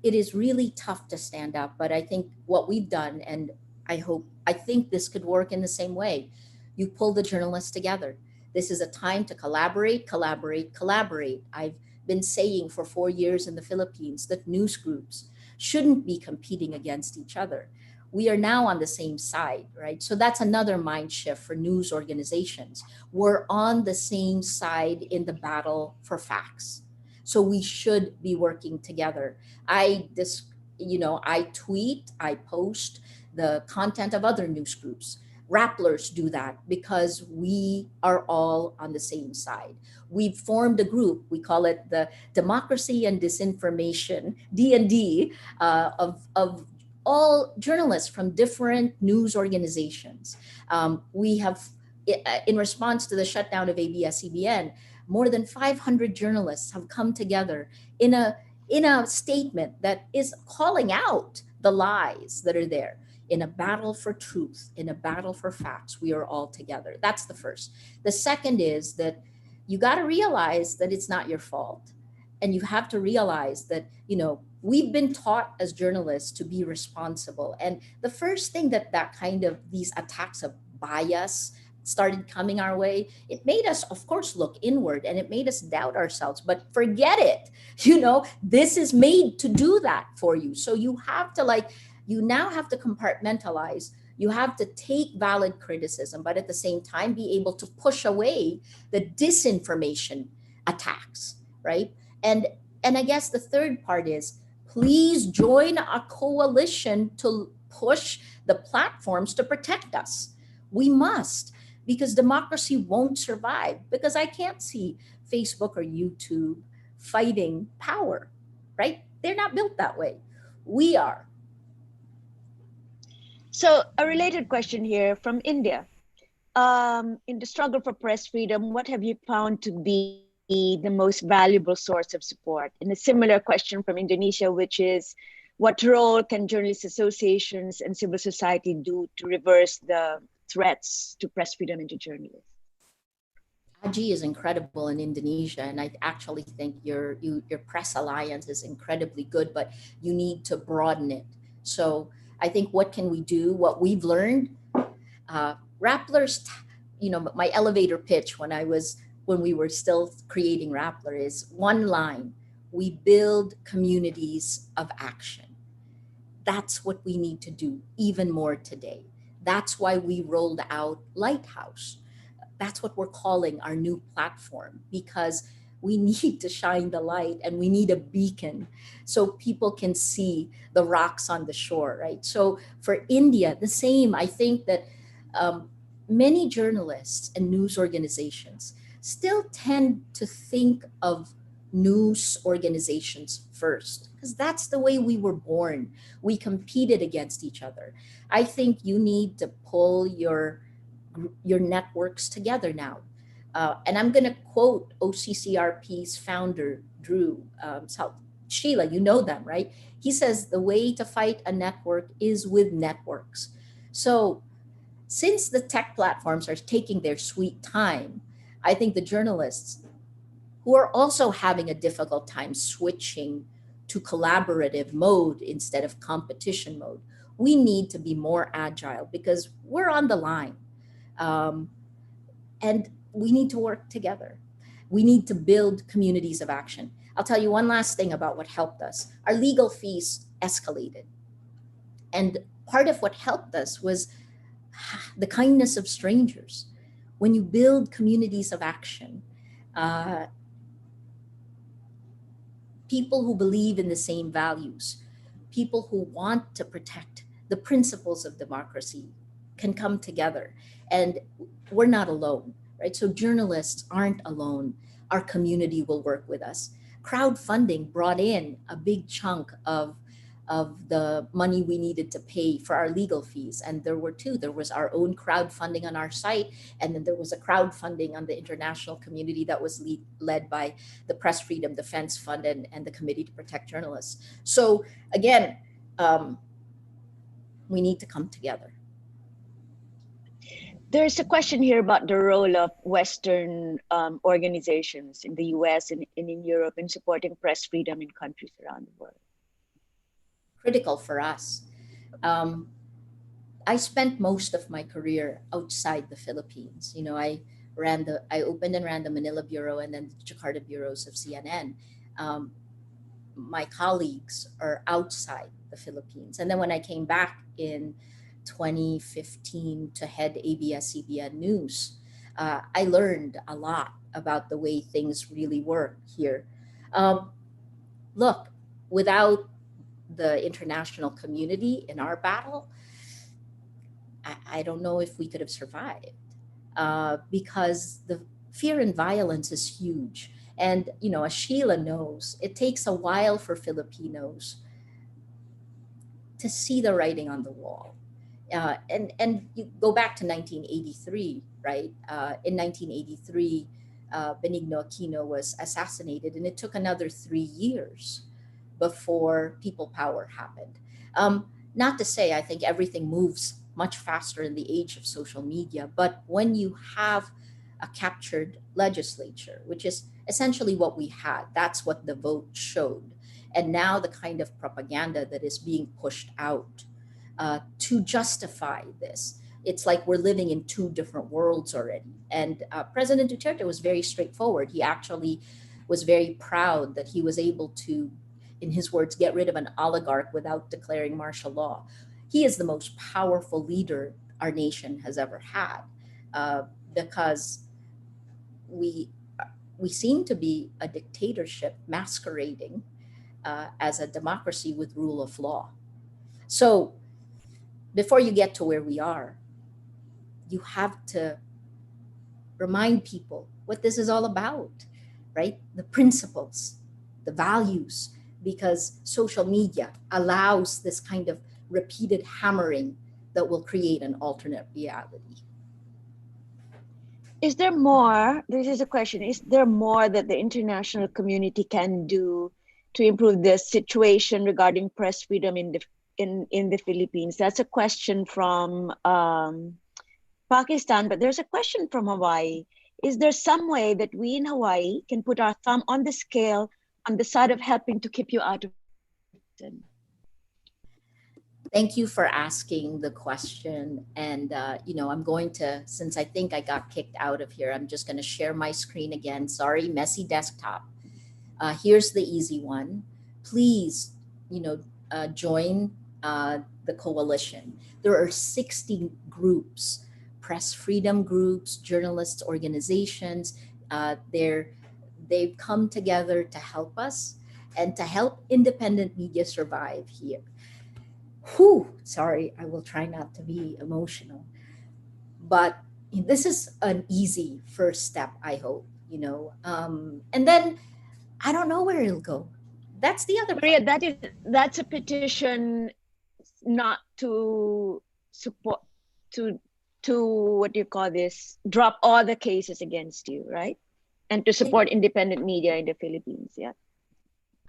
It is really tough to stand up, but I think what we've done, and I think this could work in the same way. You pull the journalists together. This is a time to collaborate, collaborate, collaborate. I've been saying for 4 years in the Philippines that news groups shouldn't be competing against each other. We are now on the same side, right? So that's another mind shift for news organizations. We're on the same side in the battle for facts. So we should be working together. I tweet, I post the content of other news groups. Rapplers do that because we are all on the same side. We've formed a group. We call it the Democracy and Disinformation (D&D) of all journalists from different news organizations. We have, in response to the shutdown of ABS-CBN, more than 500 journalists have come together in a statement that is calling out the lies that are there. In a battle for truth, in a battle for facts, we are all together. That's the first. The second is that you got to realize that it's not your fault. And you have to realize that, we've been taught as journalists to be responsible. And the first thing that these attacks of bias started coming our way, it made us, of course, look inward, and it made us doubt ourselves. But forget it. This is made to do that for you. So you now have to compartmentalize. You have to take valid criticism, but at the same time, be able to push away the disinformation attacks, right? And I guess the third part is, please join a coalition to push the platforms to protect us. We must, because democracy won't survive, because I can't see Facebook or YouTube fighting power, right? They're not built that way. We are. So a related question here from India. In the struggle for press freedom, what have you found to be the most valuable source of support? And a similar question from Indonesia, which is, what role can journalist associations and civil society do to reverse the threats to press freedom and to journalists? AGI is incredible in Indonesia, and I actually think your press alliance is incredibly good, but you need to broaden it. So I think what can we do? What we've learned, Rapplers, my elevator pitch when we were still creating Rappler is one line: we build communities of action. That's what we need to do even more today. That's why we rolled out Lighthouse. That's what we're calling our new platform, because we need to shine the light and we need a beacon so people can see the rocks on the shore, right? So for India, the same. I think that many journalists and news organizations still tend to think of news organizations first, because that's the way we were born. We competed against each other. I think you need to pull your networks together now. And I'm going to quote OCCRP's founder, Drew Sheila, you know them, right? He says the way to fight a network is with networks. So since the tech platforms are taking their sweet time, I think the journalists who are also having a difficult time switching to collaborative mode instead of competition mode, we need to be more agile because we're on the line. And we need to work together. We need to build communities of action. I'll tell you one last thing about what helped us. Our legal fees escalated. And part of what helped us was the kindness of strangers. When you build communities of action, people who believe in the same values, people who want to protect the principles of democracy can come together. And we're not alone, right? So journalists aren't alone. Our community will work with us. Crowdfunding brought in a big chunk of the money we needed to pay for our legal fees. And there were two. There was our own crowdfunding on our site, and then there was a crowdfunding on the international community that was led by the Press Freedom Defense Fund and the Committee to Protect Journalists. So again, we need to come together. There's a question here about the role of Western organizations in the US and in Europe in supporting press freedom in countries around the world. Critical for us. I spent most of my career outside the Philippines. I opened and ran the Manila bureau and then the Jakarta bureaus of CNN. My colleagues are outside the Philippines. And then when I came back in 2015 to head ABS-CBN News, I learned a lot about the way things really work here. Look, without the international community in our battle, I don't know if we could have survived, because the fear and violence is huge. And, as Sheila knows, it takes a while for Filipinos to see the writing on the wall. And you go back to 1983, right? In 1983, Benigno Aquino was assassinated, and it took another 3 years before People Power happened. Not to say I think everything moves much faster in the age of social media, but when you have a captured legislature, which is essentially what we had, that's what the vote showed. And now the kind of propaganda that is being pushed out to justify this, it's like we're living in two different worlds already. And President Duterte was very straightforward. He actually was very proud that he was able to, in his words, get rid of an oligarch without declaring martial law. He is the most powerful leader our nation has ever had, because we seem to be a dictatorship masquerading as a democracy with rule of law. So before you get to where we are, you have to remind people what this is all about, right? The principles, the values, because social media allows this kind of repeated hammering that will create an alternate reality. Is there more? This is a question. Is there more that the international community can do to improve the situation regarding press freedom in the Philippines? That's a question from Pakistan, but there's a question from Hawaii. Is there some way that we in Hawaii can put our thumb on the scale on the side of helping to keep you out of prison? Thank you for asking the question. And, I'm going to, since I think I got kicked out of here, I'm just going to share my screen again. Sorry, messy desktop. Here's the easy one. Please, join the coalition. There are 60 groups, press freedom groups, journalists, organizations. They've come together to help us and to help independent media survive here. Sorry, I will try not to be emotional. But this is an easy first step, I hope, and then I don't know where it'll go. That's the other Maria, that's a petition not to support, to what do you call this, drop all the cases against you, right? And to support independent media in the Philippines, yeah?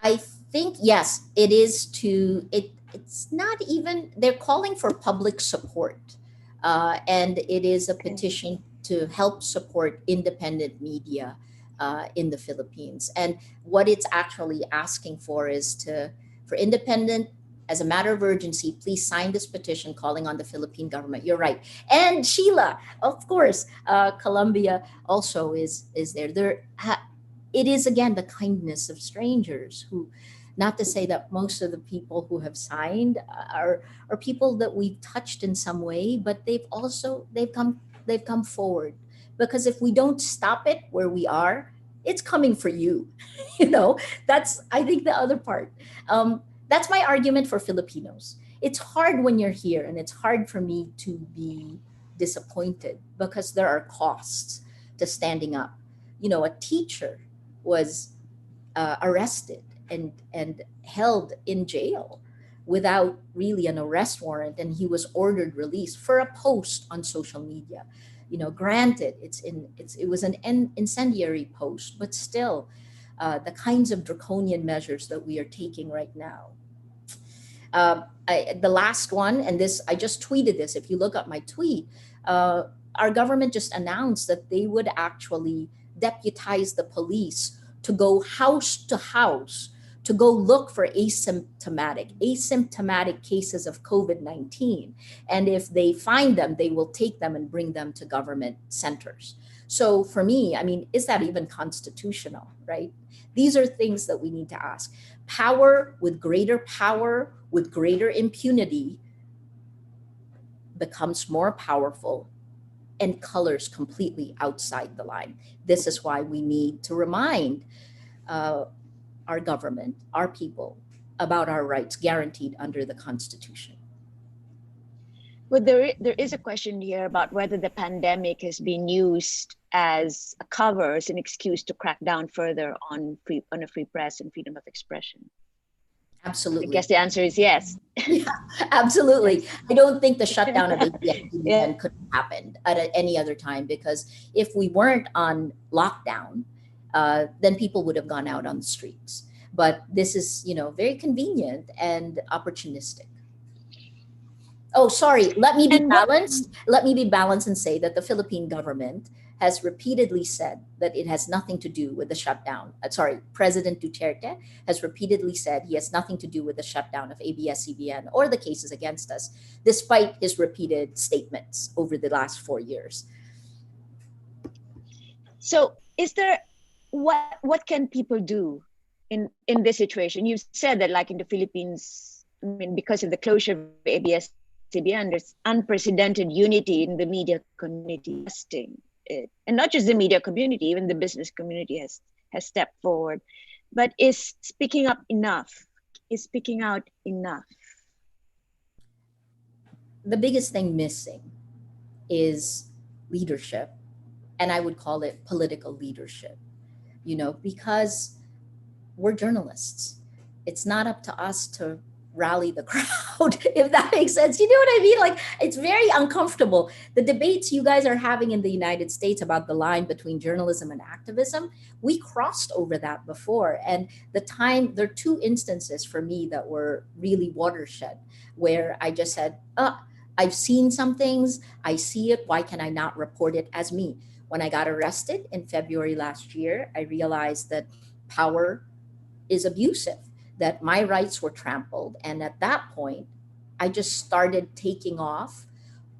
I think, yes, it is it's not even, they're calling for public support. And it is a petition to help support independent media in the Philippines. And what it's actually asking for is for independent, as a matter of urgency, please sign this petition calling on the Philippine government. You're right. And Sheila, of course, Colombia also is there. It is, again, the kindness of strangers who, not to say that most of the people who have signed are people that we've touched in some way, but they've come forward, because if we don't stop it where we are, it's coming for you. That's, I think, the other part. That's my argument for Filipinos. It's hard when you're here, and it's hard for me to be disappointed because there are costs to standing up. A teacher was arrested and held in jail without really an arrest warrant, and he was ordered released for a post on social media. Granted, it was an incendiary post, but still, the kinds of draconian measures that we are taking right now. The last one, and this, I just tweeted this. If you look up my tweet, our government just announced that they would actually deputize the police to go house to house to go look for asymptomatic cases of COVID-19. And if they find them, they will take them and bring them to government centers. So for me, I mean, is that even constitutional, right? These are things that we need to ask. Power with greater impunity becomes more powerful and colors completely outside the line. This is why we need to remind our government, our people, about our rights guaranteed under the Constitution. Well, there is a question here about whether the pandemic has been used as a cover, as an excuse to crack down further on a free press and freedom of expression. Absolutely. I guess the answer is yes. Yeah, absolutely. I don't think the shutdown of ABS-CBN could have happened at any other time, because if we weren't on lockdown, then people would have gone out on the streets. But this is, very convenient and opportunistic. Oh, sorry. Let me be balanced. Let me be balanced and say that the Philippine government has repeatedly said that it has nothing to do with the shutdown. President Duterte has repeatedly said he has nothing to do with the shutdown of ABS-CBN or the cases against us, despite his repeated statements over the last 4 years. So is there, what can people do in this situation? You've said that, like in the Philippines, I mean, because of the closure of ABS-CBN, there's unprecedented unity in the media community. And not just the media community, even the business community has stepped forward. But is speaking up enough? Is speaking out enough? The biggest thing missing is leadership, and I would call it political leadership, because we're journalists. It's not up to us to rally the crowd, if that makes sense. You know what I mean? Like, it's very uncomfortable. The debates you guys are having in the United States about the line between journalism and activism, we crossed over that before. And there are 2 instances for me that were really watershed, where I just said, I've seen some things, I see it, why can I not report it as me? When I got arrested in February last year, I realized that power is abusive, that my rights were trampled. And at that point, I just started taking off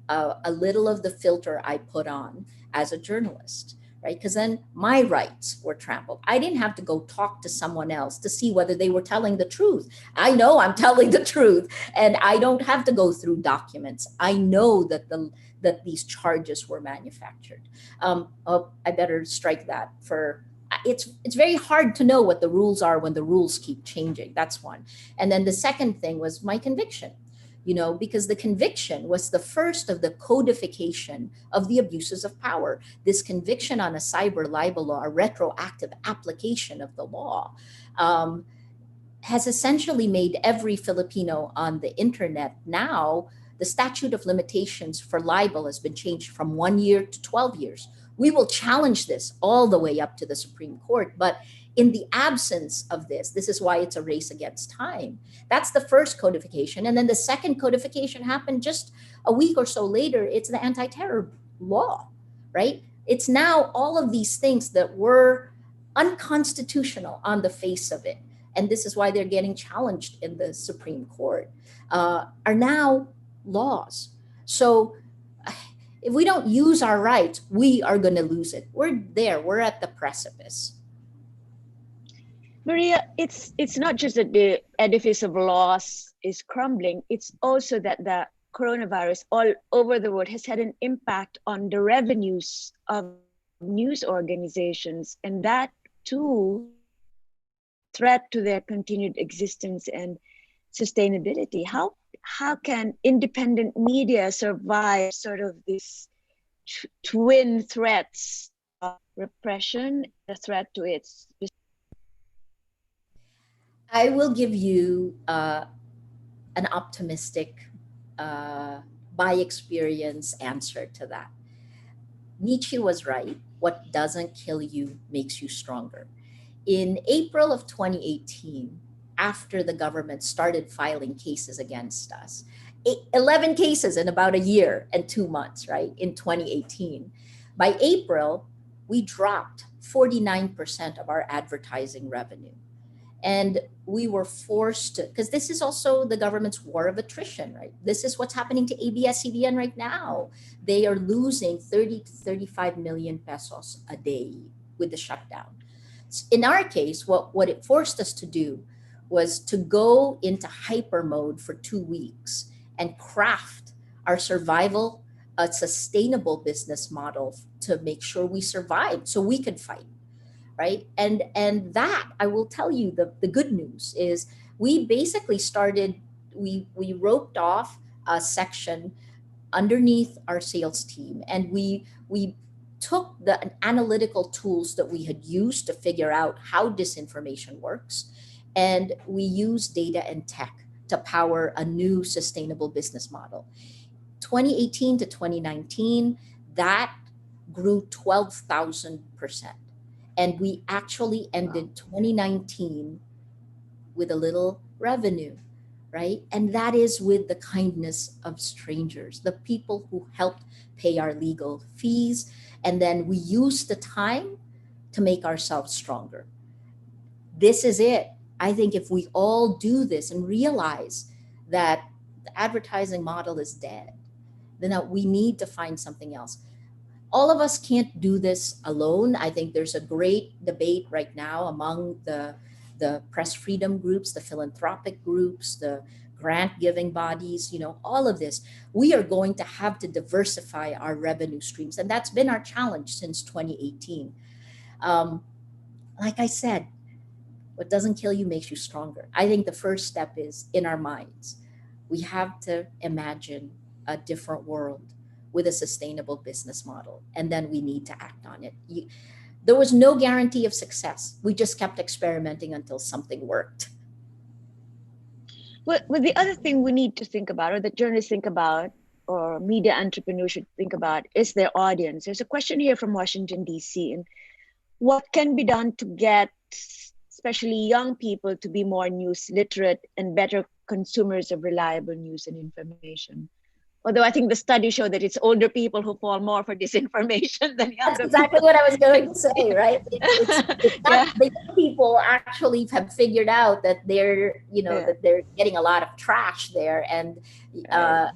a little of the filter I put on as a journalist, right? Because then my rights were trampled. I didn't have to go talk to someone else to see whether they were telling the truth. I know I'm telling the truth, and I don't have to go through documents. I know that these charges were manufactured. I better strike that for... It's very hard to know what the rules are when the rules keep changing. That's one. And then the second thing was my conviction, because the conviction was the first of the codification of the abuses of power. This conviction on a cyber libel law, a retroactive application of the law, has essentially made every Filipino on the internet now. The statute of limitations for libel has been changed from 1 year to 12 years. We will challenge this all the way up to the Supreme Court. But in the absence of this is why it's a race against time. That's the first codification. And then the second codification happened just a week or so later. It's the anti-terror law, right? It's now all of these things that were unconstitutional on the face of it, and this is why they're getting challenged in the Supreme Court, are now laws. So if we don't use our rights, we are going to lose it. We're at the precipice. Maria, it's not just that the edifice of laws is crumbling, it's also that the coronavirus all over the world has had an impact on the revenues of news organizations, and that too threat to their continued existence and sustainability. How can independent media survive sort of these twin threats of repression, a threat to its... I will give you an optimistic, by experience answer to that. Nietzsche was right. What doesn't kill you makes you stronger. In April of 2018, after the government started filing cases against us, 11 cases in about a year and 2 months, right? In 2018. By April, we dropped 49% of our advertising revenue. And we were forced to, because this is also the government's war of attrition, right? This is what's happening to ABS-CBN right now. They are losing 30 to 35 million pesos a day with the shutdown. In our case, what it forced us to do was to go into hyper mode for 2 weeks and craft our survival, a sustainable business model to make sure we survived so we could fight. Right. And that, I will tell you, the good news is we basically started, we roped off a section underneath our sales team, and we took the analytical tools that we had used to figure out how disinformation works, and we used data and tech to power a new sustainable business model. 2018 to 2019, that grew 12,000%. And we actually ended 2019 with a little revenue, right? And that is with the kindness of strangers, the people who helped pay our legal fees. And then we used the time to make ourselves stronger. This is it. I think if we all do this and realize that the advertising model is dead, then we need to find something else. All of us can't do this alone. I think there's a great debate right now among the press freedom groups, the philanthropic groups, the grant giving bodies, all of this. We are going to have to diversify our revenue streams. And that's been our challenge since 2018. Like I said, what doesn't kill you makes you stronger. I think the first step is in our minds. We have to imagine a different world with a sustainable business model. And then we need to act on it. There was no guarantee of success. We just kept experimenting until something worked. Well, the other thing we need to think about, or that journalists think about, or media entrepreneurs should think about, is their audience. There's a question here from Washington, D.C. And what can be done to get especially young people to be more news literate and better consumers of reliable news and information? Although I think the study showed that it's older people who fall more for disinformation than younger. That's exactly what I was going to say, right? It's not, the young people actually have figured out that they're, that they're getting a lot of trash there, and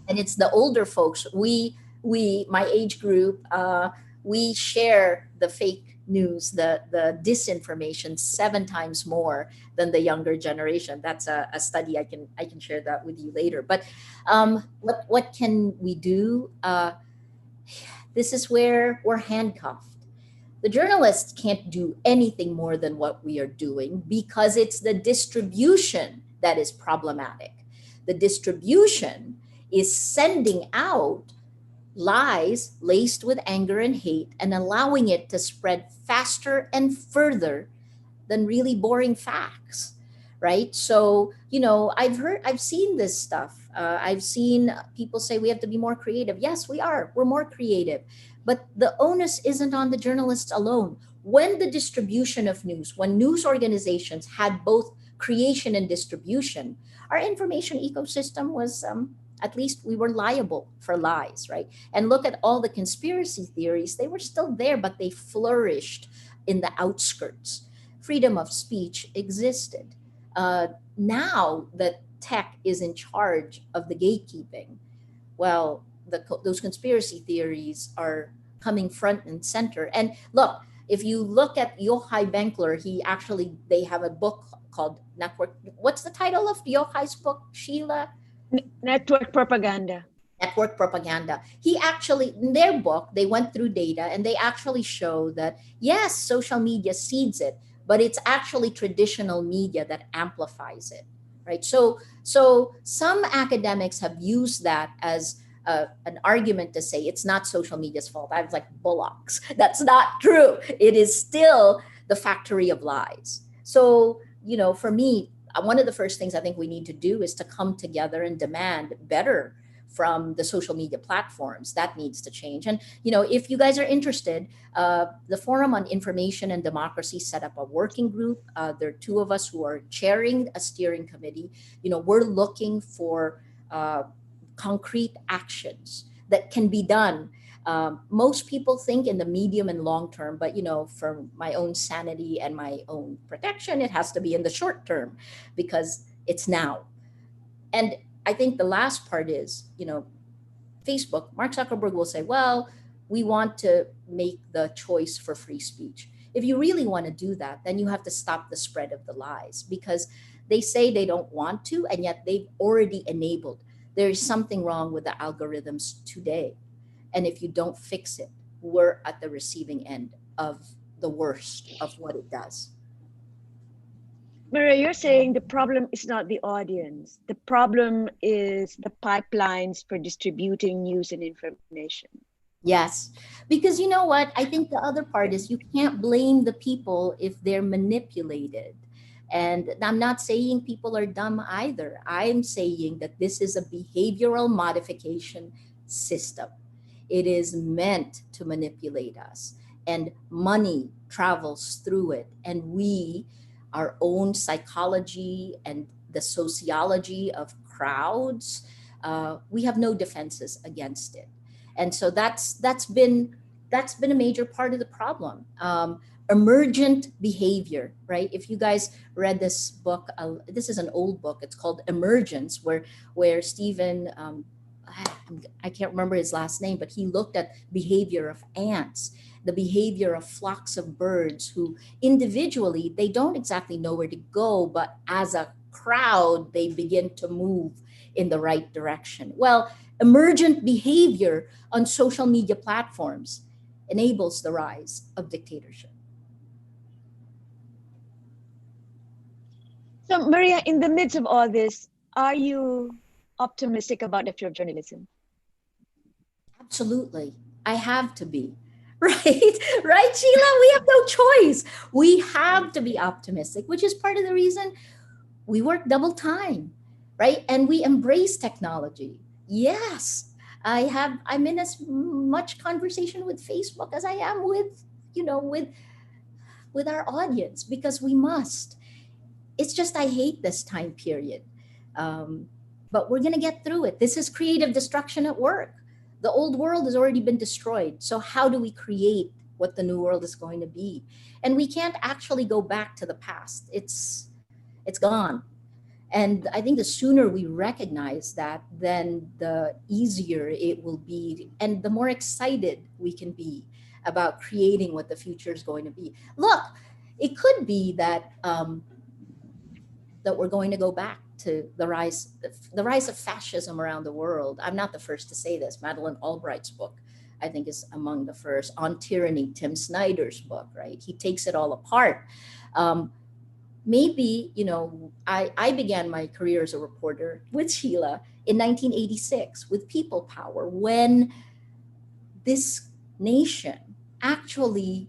it's the older folks. We my age group, we share the fake news, the disinformation 7 times more than the younger generation. That's a study. I can share that with you later. But what can we do? This is where we're handcuffed. The journalists can't do anything more than what we are doing because it's the distribution that is problematic. The distribution is sending out lies laced with anger and hate and allowing it to spread faster and further than really boring facts, right? So, I've seen this stuff. I've seen people say we have to be more creative. Yes, we're more creative, but the onus isn't on the journalists alone. When the distribution of news, when news organizations had both creation and distribution, our information ecosystem was at least we were liable for lies, right? And look at all the conspiracy theories. They were still there, but they flourished in the outskirts. Freedom of speech existed. Now that tech is in charge of the gatekeeping, well, those conspiracy theories are coming front and center. And look, if you look at Yochai Benkler, they have a book called Network. What's the title of Yochai's book, Sheila? Network propaganda. Network propaganda. He actually, in their book, they went through data and they actually show that, yes, social media seeds it, but it's actually traditional media that amplifies it, right? So some academics have used that as an argument to say it's not social media's fault. I was like, bullocks. That's not true. It is still the factory of lies. So, for me, one of the first things I think we need to do is to come together and demand better from the social media platforms. That needs to change. And, if you guys are interested, the Forum on Information and Democracy set up a working group. There are 2 of us wwho are chairing a steering committee. We're looking for concrete actions that can be done. Most people think in the medium and long term, but for my own sanity and my own protection, it has to be in the short term because it's now. And I think the last part is, Facebook, Mark Zuckerberg will say, well, we want to make the choice for free speech. If you really want to do that, then you have to stop the spread of the lies, because they say they don't want to, and yet they've already enabled. There is something wrong with the algorithms today. And if you don't fix it, we're at the receiving end of the worst of what it does. Maria, you're saying the problem is not the audience. The problem is the pipelines for distributing news and information. Yes, because you know what? I think the other part is you can't blame the people if they're manipulated. And I'm not saying people are dumb either. I'm saying that this is a behavioral modification system. It is meant to manipulate us, and money travels through it. And our own psychology and the sociology of crowds, we have no defenses against it. And so that's been a major part of the problem. Emergent behavior, right? If you guys read this book, this is an old book. It's called Emergence, where Stephen, I can't remember his last name, but he looked at behavior of ants, the behavior of flocks of birds who individually, they don't exactly know where to go, but as a crowd, they begin to move in the right direction. Well, emergent behavior on social media platforms enables the rise of dictatorship. So, Maria, in the midst of all this, are you optimistic about the future of journalism? Absolutely. I have to be. Right? Right, Sheila? We have no choice. We have to be optimistic, which is part of the reason we work double time, right? And we embrace technology. Yes, I'm in as much conversation with Facebook as I am with our audience, because we must. It's just, I hate this time period. But we're going to get through it. This is creative destruction at work. The old world has already been destroyed. So how do we create what the new world is going to be? And we can't actually go back to the past. It's gone. And I think the sooner we recognize that, then the easier it will be, and the more excited we can be about creating what the future is going to be. Look, it could be that that we're going to go back to the rise of fascism around the world. I'm not the first to say this. Madeleine Albright's book, I think, is among the first. On Tyranny, Tim Snyder's book, right? He takes it all apart. Maybe, I began my career as a reporter with Sheila in 1986 with People Power, when this nation actually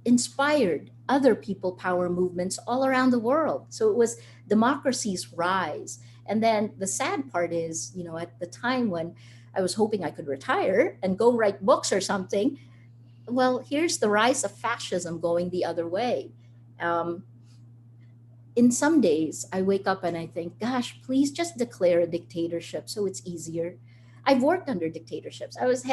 inspired other people power movements all around the world. So it was democracy's rise. And then the sad part is, at the time when I was hoping I could retire and go write books or something, well, here's the rise of fascism going the other way. In some days, I wake up and I think, gosh, please just declare a dictatorship so it's easier. I've worked under dictatorships. I was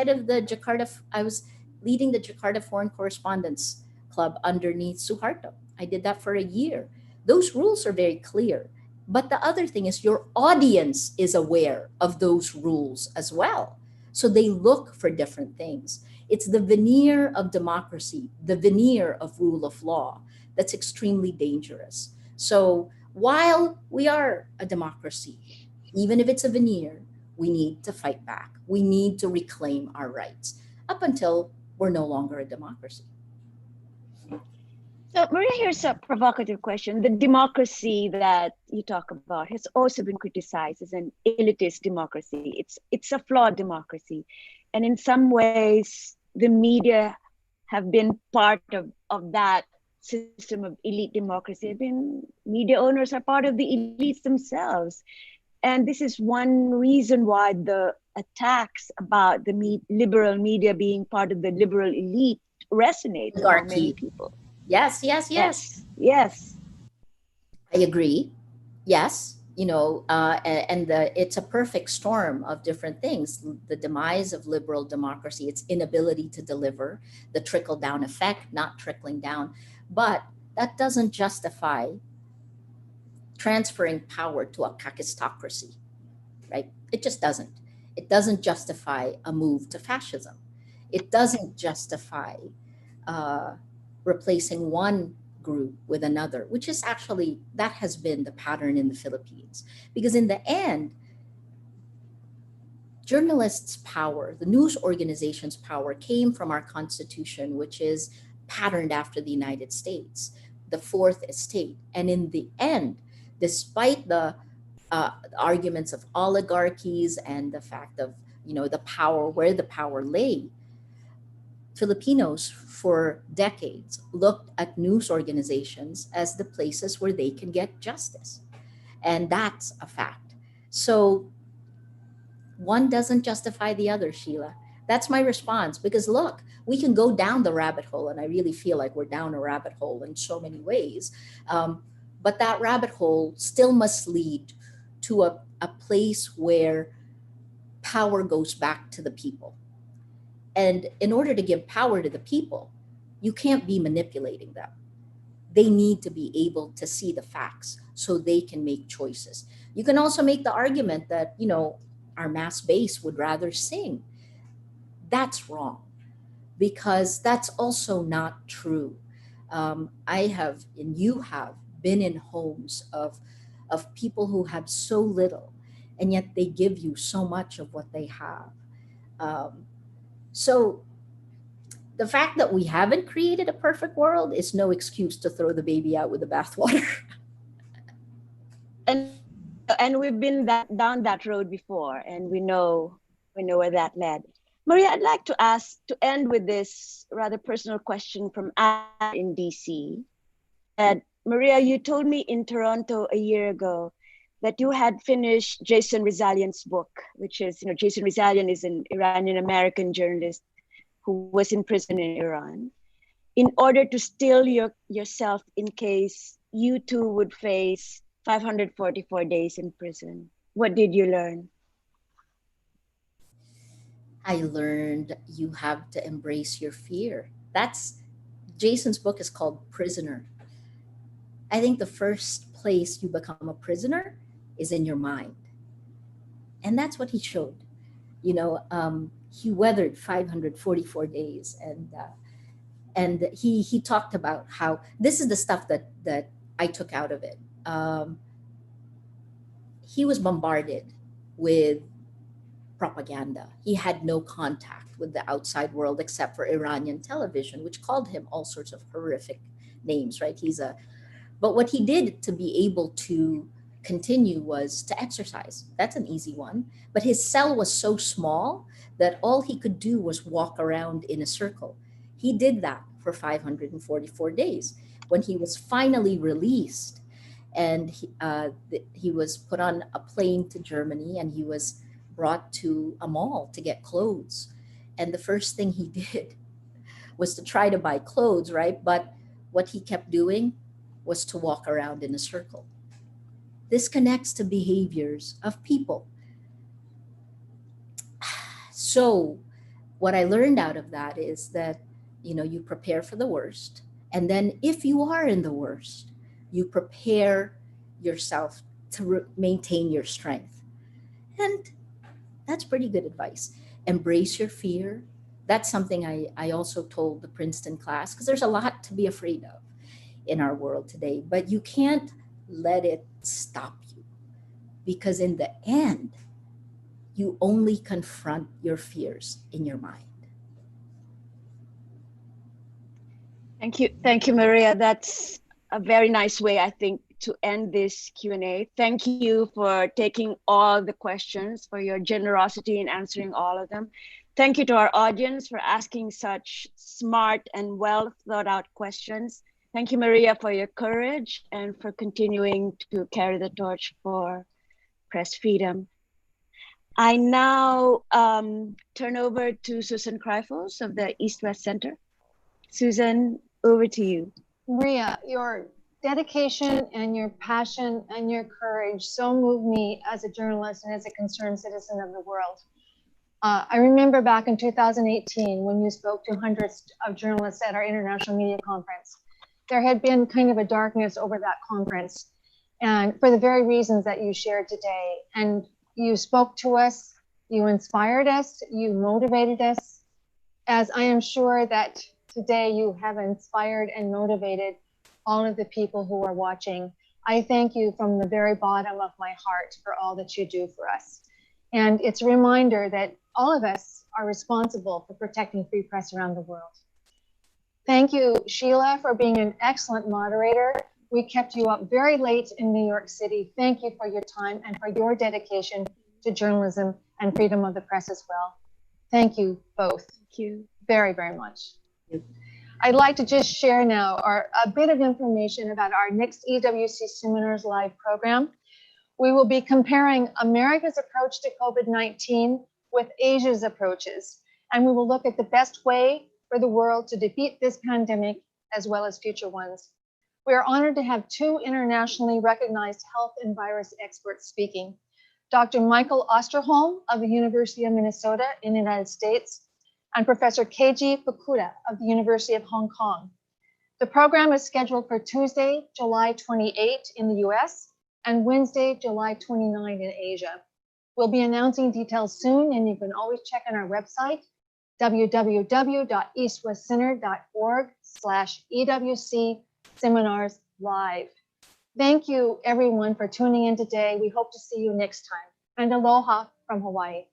leading the Jakarta Foreign Correspondents Club underneath Suharto. I did that for a year. Those rules are very clear. But the other thing is, your audience is aware of those rules as well. So they look for different things. It's the veneer of democracy, the veneer of rule of law, that's extremely dangerous. So while we are a democracy, even if it's a veneer, we need to fight back. We need to reclaim our rights up until we're no longer a democracy. So, Maria, here's a provocative question. The democracy that you talk about has also been criticized as an elitist democracy. It's a flawed democracy. And in some ways, the media have been part of that system of elite democracy. Media owners are part of the elites themselves. And this is one reason why the attacks about the liberal media being part of the liberal elite resonate among many people. Yes. Yes. I agree. Yes. it's a perfect storm of different things. The demise of liberal democracy, its inability to deliver, the trickle down effect, not trickling down. But that doesn't justify transferring power to a kakistocracy, right? It just doesn't. It doesn't justify a move to fascism. It doesn't justify uh, replacing one group with another, which is actually, that has been the pattern in the Philippines. Because in the end, journalists' power, the news organizations' power came from our Constitution, which is patterned after the United States, the Fourth Estate. And in the end, despite the arguments of oligarchies and the fact of, the power, where the power lay, Filipinos for decades looked at news organizations as the places where they can get justice. And that's a fact. So one doesn't justify the other, Sheila. That's my response. Because look, we can go down the rabbit hole, and I really feel like we're down a rabbit hole in so many ways. But that rabbit hole still must lead to a place where power goes back to the people. And in order to give power to the people, you can't be manipulating them. They need to be able to see the facts so they can make choices. You can also make the argument that, our mass base would rather sing. That's wrong, because that's also not true. I have, and you have, been in homes of people who have so little, and yet they give you so much of what they have. So the fact that we haven't created a perfect world is no excuse to throw the baby out with the bathwater. And we've been down that road before, and we know where that led. Maria, I'd like to ask, to end with this rather personal question from Anne in DC. And Maria, you told me in Toronto a year ago that you had finished Jason Rezaian's book, which is, Jason Rezaian is an Iranian-American journalist who was in prison in Iran, in order to steel yourself in case you too would face 544 days in prison. What did you learn? I learned you have to embrace your fear. Jason's book is called Prisoner. I think the first place you become a prisoner is in your mind. And that's what he showed. He weathered 544 days, and he talked about how this is the stuff that I took out of it. He was bombarded with propaganda. He had no contact with the outside world except for Iranian television, which called him all sorts of horrific names, right? But what he did to be able to continue was to exercise. That's an easy one. But his cell was so small that all he could do was walk around in a circle. He did that for 544 days. When he was finally released, and he was put on a plane to Germany, and he was brought to a mall to get clothes. And the first thing he did was to try to buy clothes, right? But what he kept doing was to walk around in a circle. This connects to behaviors of people. So what I learned out of that is that, you prepare for the worst. And then if you are in the worst, you prepare yourself to maintain your strength. And that's pretty good advice. Embrace your fear. That's something I also told the Princeton class, because there's a lot to be afraid of in our world today, but you can't let it stop you, because in the end, you only confront your fears in your mind. Thank you, Maria. That's a very nice way, I think, to end this Q&A. Thank you for taking all the questions, for your generosity in answering all of them. Thank you to our audience for asking such smart and well thought out questions. Thank you, Maria, for your courage and for continuing to carry the torch for press freedom. I now turn over to Susan Kreifels of the East-West Center. Susan, over to you. Maria, your dedication and your passion and your courage so moved me as a journalist and as a concerned citizen of the world. I remember back in 2018 when you spoke to hundreds of journalists at our International Media Conference. There had been kind of a darkness over that conference, and for the very reasons that you shared today. And you spoke to us, you inspired us, you motivated us, as I am sure that today you have inspired and motivated all of the people who are watching. I thank you from the very bottom of my heart for all that you do for us. And it's a reminder that all of us are responsible for protecting free press around the world. Thank you, Sheila, for being an excellent moderator. We kept you up very late in New York City. Thank you for your time and for your dedication to journalism and freedom of the press as well. Thank you both. Thank you very, very much. I'd like to just share now a bit of information about our next EWC Seminars Live program. We will be comparing America's approach to COVID-19 with Asia's approaches, and we will look at the best way for the world to defeat this pandemic as well as future ones. We are honored to have two internationally recognized health and virus experts speaking. Dr. Michael Osterholm of the University of Minnesota in the United States and Professor Keiji Fukuda of the University of Hong Kong. The program is scheduled for Tuesday, July 28 in the US and Wednesday, July 29 in Asia. We'll be announcing details soon, and you can always check on our website, www.eastwestcenter.org/EWC Seminars Live. Thank you everyone for tuning in today. We hope to see you next time. And aloha from Hawaii.